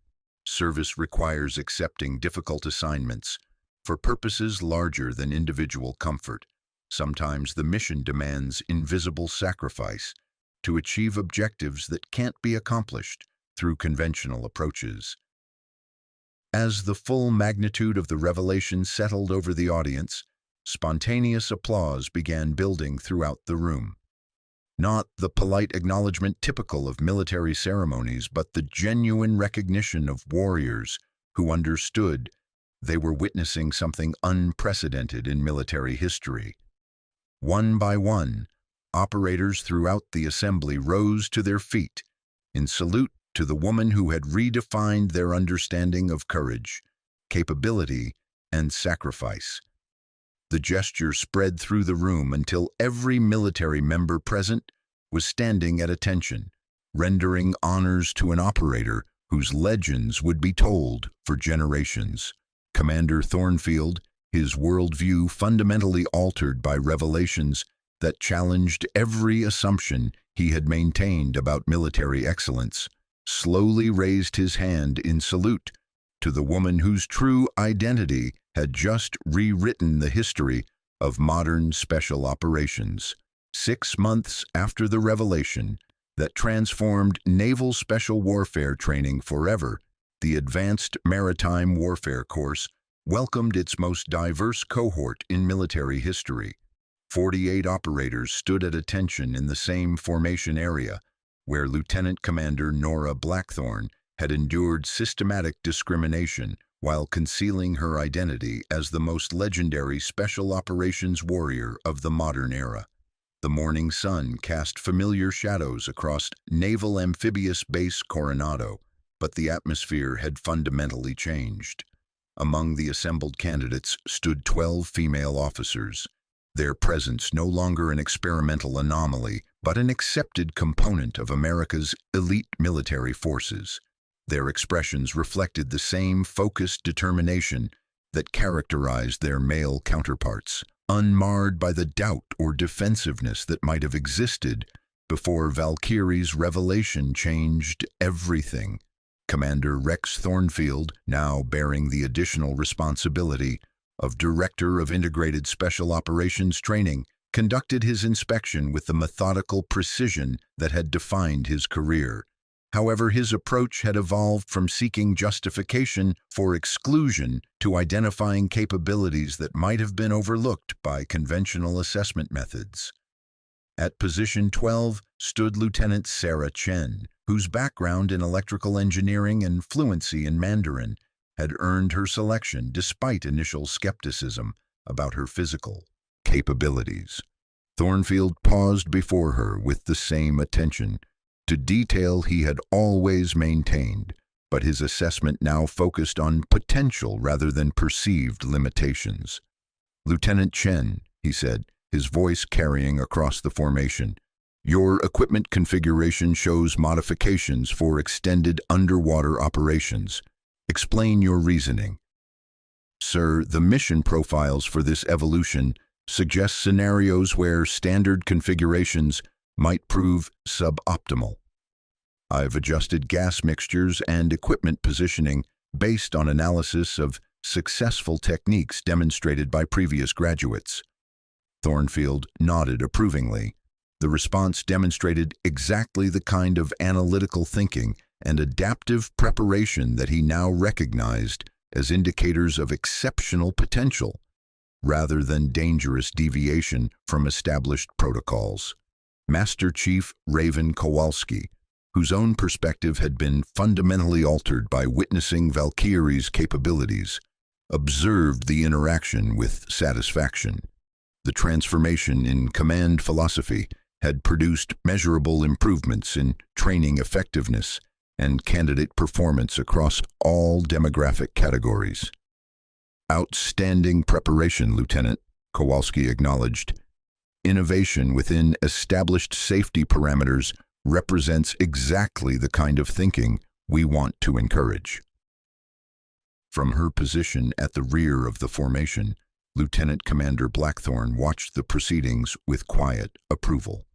Service requires accepting difficult assignments for purposes larger than individual comfort. Sometimes the mission demands invisible sacrifice to achieve objectives that can't be accomplished through conventional approaches. As the full magnitude of the revelation settled over the audience, spontaneous applause began building throughout the room. Not the polite acknowledgement typical of military ceremonies, but the genuine recognition of warriors who understood they were witnessing something unprecedented in military history. One by one, operators throughout the assembly rose to their feet in salute to the woman who had redefined their understanding of courage, capability, and sacrifice. The gesture spread through the room until every military member present was standing at attention, rendering honors to an operator whose legends would be told for generations. Commander Thornfield, his worldview fundamentally altered by revelations that challenged every assumption he had maintained about military excellence, slowly raised his hand in salute to the woman whose true identity had just rewritten the history of modern special operations. 6 months after the revelation that transformed naval special warfare training forever, the Advanced Maritime Warfare Course welcomed its most diverse cohort in military history. 48 operators stood at attention in the same formation area, where Lieutenant Commander Nora Blackthorne had endured systematic discrimination while concealing her identity as the most legendary special operations warrior of the modern era. The morning sun cast familiar shadows across Naval Amphibious Base Coronado, but the atmosphere had fundamentally changed. Among the assembled candidates stood 12 female officers, their presence no longer an experimental anomaly, but an accepted component of America's elite military forces. Their expressions reflected the same focused determination that characterized their male counterparts, unmarred by the doubt or defensiveness that might have existed before VALKYRIE's revelation changed everything. Commander Rex Thornfield, now bearing the additional responsibility of Director of Integrated Special Operations Training, conducted his inspection with the methodical precision that had defined his career. However, his approach had evolved from seeking justification for exclusion to identifying capabilities that might have been overlooked by conventional assessment methods. At position 12 stood Lieutenant Sarah Chen, whose background in electrical engineering and fluency in Mandarin had earned her selection despite initial skepticism about her physical capabilities. Thornfield paused before her with the same attention to detail he had always maintained, but his assessment now focused on potential rather than perceived limitations. "Lieutenant Chen," he said, his voice carrying across the formation, "your equipment configuration shows modifications for extended underwater operations. Explain your reasoning." "Sir, the mission profiles for this evolution suggest scenarios where standard configurations might prove suboptimal. I've adjusted gas mixtures and equipment positioning based on analysis of successful techniques demonstrated by previous graduates." Thornfield nodded approvingly. The response demonstrated exactly the kind of analytical thinking and adaptive preparation that he now recognized as indicators of exceptional potential, rather than dangerous deviation from established protocols. Master Chief Raven Kowalski, whose own perspective had been fundamentally altered by witnessing VALKYRIE's capabilities, observed the interaction with satisfaction. The transformation in command philosophy had produced measurable improvements in training effectiveness and candidate performance across all demographic categories. "Outstanding preparation, Lieutenant," Kowalski acknowledged. "Innovation within established safety parameters represents exactly the kind of thinking we want to encourage." From her position at the rear of the formation, Lieutenant Commander Blackthorne watched the proceedings with quiet approval.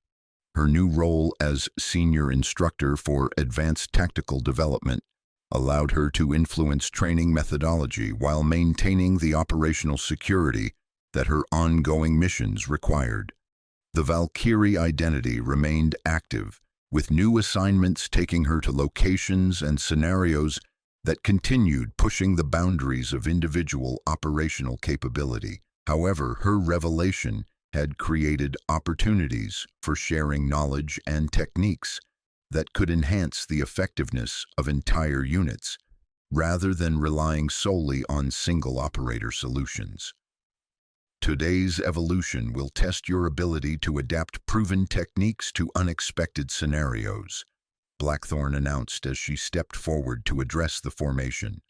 Her new role as senior instructor for advanced tactical development allowed her to influence training methodology while maintaining the operational security that her ongoing missions required. The Valkyrie identity remained active, with new assignments taking her to locations and scenarios that continued pushing the boundaries of individual operational capability. However, her revelation had created opportunities for sharing knowledge and techniques that could enhance the effectiveness of entire units, rather than relying solely on single operator solutions. Today's evolution will test your ability to adapt proven techniques to unexpected scenarios, Blackthorn announced as she stepped forward to address the formation.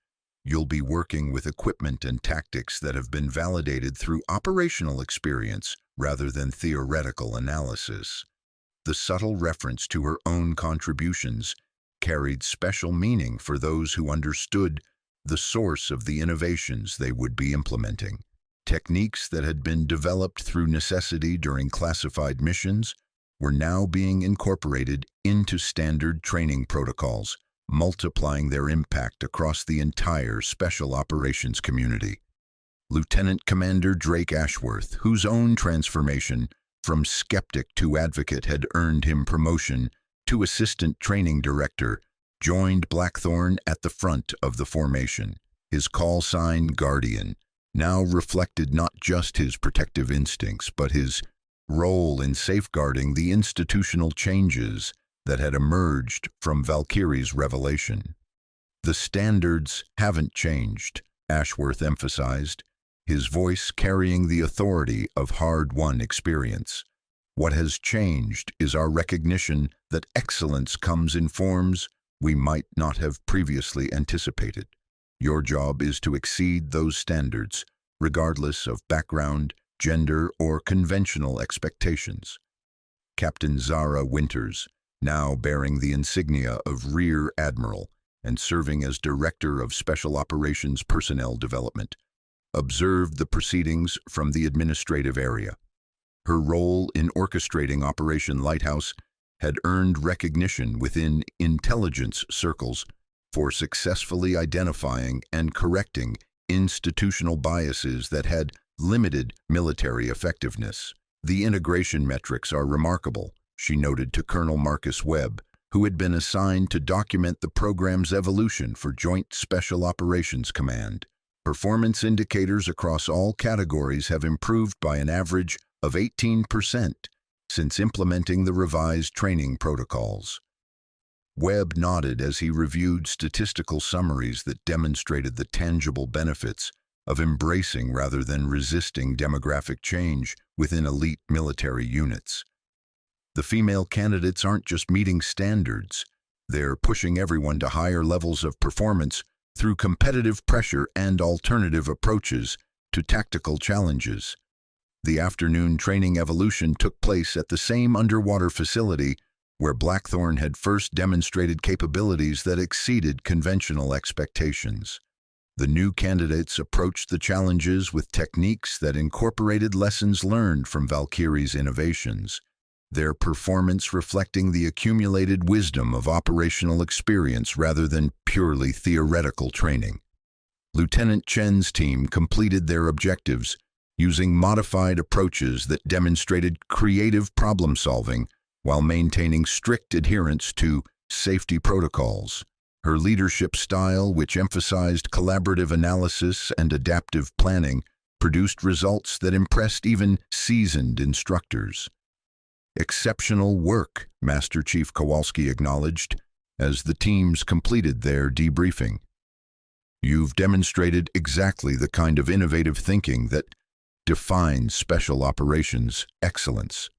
You'll be working with equipment and tactics that have been validated through operational experience rather than theoretical analysis. The subtle reference to her own contributions carried special meaning for those who understood the source of the innovations they would be implementing. Techniques that had been developed through necessity during classified missions were now being incorporated into standard training protocols, multiplying their impact across the entire Special Operations community. Lieutenant Commander Drake Ashworth, whose own transformation from skeptic to advocate had earned him promotion to Assistant Training Director, joined Blackthorn at the front of the formation. His call sign, Guardian, now reflected not just his protective instincts, but his role in safeguarding the institutional changes that had emerged from Valkyrie's revelation. The standards haven't changed, Ashworth emphasized, his voice carrying the authority of hard-won experience. What has changed is our recognition that excellence comes in forms we might not have previously anticipated. Your job is to exceed those standards, regardless of background, gender, or conventional expectations. Captain Zara Winters, now bearing the insignia of Rear Admiral and serving as Director of Special Operations Personnel Development, observed the proceedings from the administrative area. Her role in orchestrating Operation Lighthouse had earned recognition within intelligence circles for successfully identifying and correcting institutional biases that had limited military effectiveness. The integration metrics are remarkable, she noted to Colonel Marcus Webb, who had been assigned to document the program's evolution for Joint Special Operations Command. Performance indicators across all categories have improved by an average of 18% since implementing the revised training protocols. Webb nodded as he reviewed statistical summaries that demonstrated the tangible benefits of embracing rather than resisting demographic change within elite military units. The female candidates aren't just meeting standards, they're pushing everyone to higher levels of performance through competitive pressure and alternative approaches to tactical challenges. The afternoon training evolution took place at the same underwater facility where Blackthorn had first demonstrated capabilities that exceeded conventional expectations. The new candidates approached the challenges with techniques that incorporated lessons learned from Valkyrie's innovations, their performance reflecting the accumulated wisdom of operational experience rather than purely theoretical training. Lieutenant Chen's team completed their objectives using modified approaches that demonstrated creative problem-solving while maintaining strict adherence to safety protocols. Her leadership style, which emphasized collaborative analysis and adaptive planning, produced results that impressed even seasoned instructors. Exceptional work, Master Chief Kowalski acknowledged, as the teams completed their debriefing. You've demonstrated exactly the kind of innovative thinking that defines special operations excellence.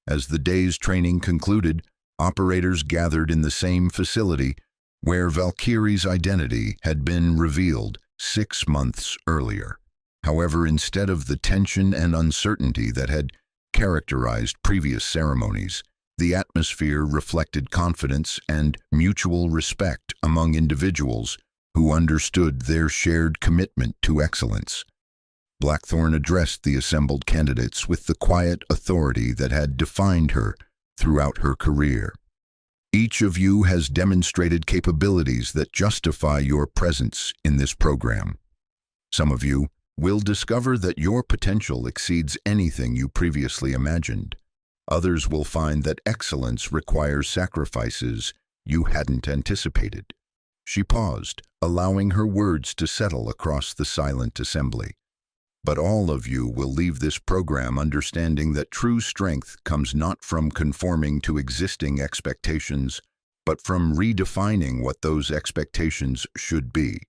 As the day's training concluded, operators gathered in the same facility where Valkyrie's identity had been revealed 6 months earlier. However, instead of the tension and uncertainty that had characterized previous ceremonies, the atmosphere reflected confidence and mutual respect among individuals who understood their shared commitment to excellence. Blackthorn addressed the assembled candidates with the quiet authority that had defined her throughout her career. Each of you has demonstrated capabilities that justify your presence in this program. Some of you will discover that your potential exceeds anything you previously imagined. Others will find that excellence requires sacrifices you hadn't anticipated. She paused, allowing her words to settle across the silent assembly. But all of you will leave this program understanding that true strength comes not from conforming to existing expectations, but from redefining what those expectations should be.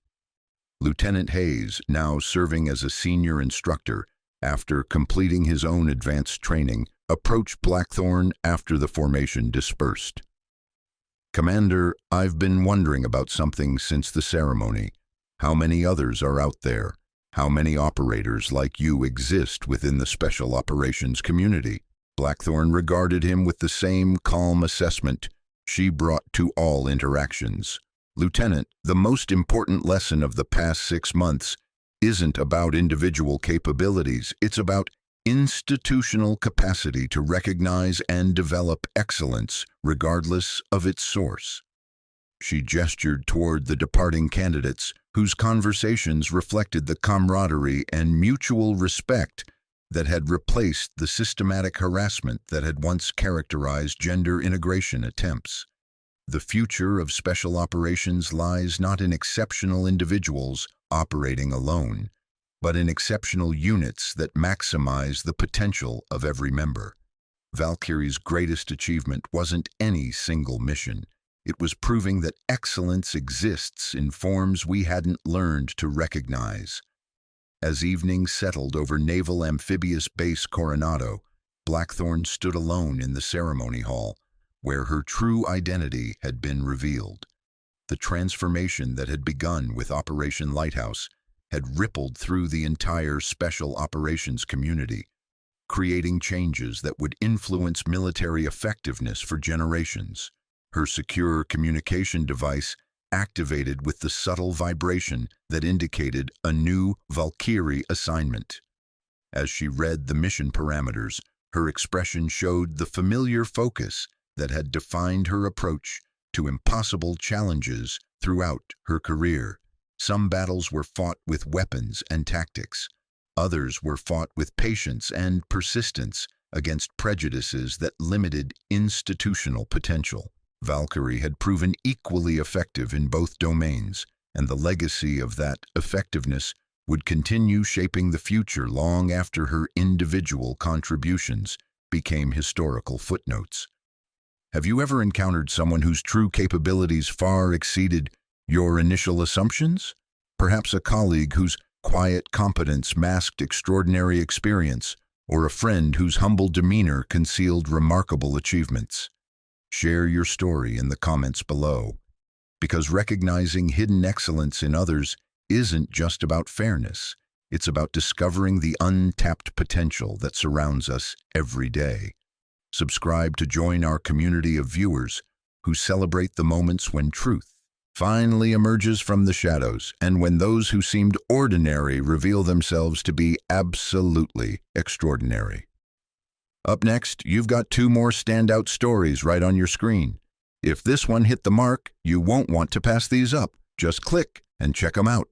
Lieutenant Hayes, now serving as a senior instructor after completing his own advanced training, approached Blackthorn after the formation dispersed. "Commander, I've been wondering about something since the ceremony. How many others are out there? How many operators like you exist within the Special Operations community?" Blackthorn regarded him with the same calm assessment she brought to all interactions. "Lieutenant, the most important lesson of the past 6 months isn't about individual capabilities. It's about institutional capacity to recognize and develop excellence regardless of its source." She gestured toward the departing candidates, whose conversations reflected the camaraderie and mutual respect that had replaced the systematic harassment that had once characterized gender integration attempts. The future of Special Operations lies not in exceptional individuals operating alone, but in exceptional units that maximize the potential of every member. VALKYRIE's greatest achievement wasn't any single mission. It was proving that excellence exists in forms we hadn't learned to recognize. As evening settled over Naval Amphibious Base Coronado, Blackthorn stood alone in the ceremony hall, where her true identity had been revealed. The transformation that had begun with Operation Lighthouse had rippled through the entire Special Operations community, creating changes that would influence military effectiveness for generations. Her secure communication device activated with the subtle vibration that indicated a new VALKYRIE assignment. As she read the mission parameters, her expression showed the familiar focus that had defined her approach to impossible challenges throughout her career. Some battles were fought with weapons and tactics. Others were fought with patience and persistence against prejudices that limited institutional potential. VALKYRIE had proven equally effective in both domains, and the legacy of that effectiveness would continue shaping the future long after her individual contributions became historical footnotes. Have you ever encountered someone whose true capabilities far exceeded your initial assumptions? Perhaps a colleague whose quiet competence masked extraordinary experience, or a friend whose humble demeanor concealed remarkable achievements. Share your story in the comments below, because recognizing hidden excellence in others isn't just about fairness. It's about discovering the untapped potential that surrounds us every day. Subscribe to join our community of viewers who celebrate the moments when truth finally emerges from the shadows, and when those who seemed ordinary reveal themselves to be absolutely extraordinary. Up next, you've got 2 more standout stories right on your screen. If this one hit the mark, you won't want to pass these up. Just click and check them out.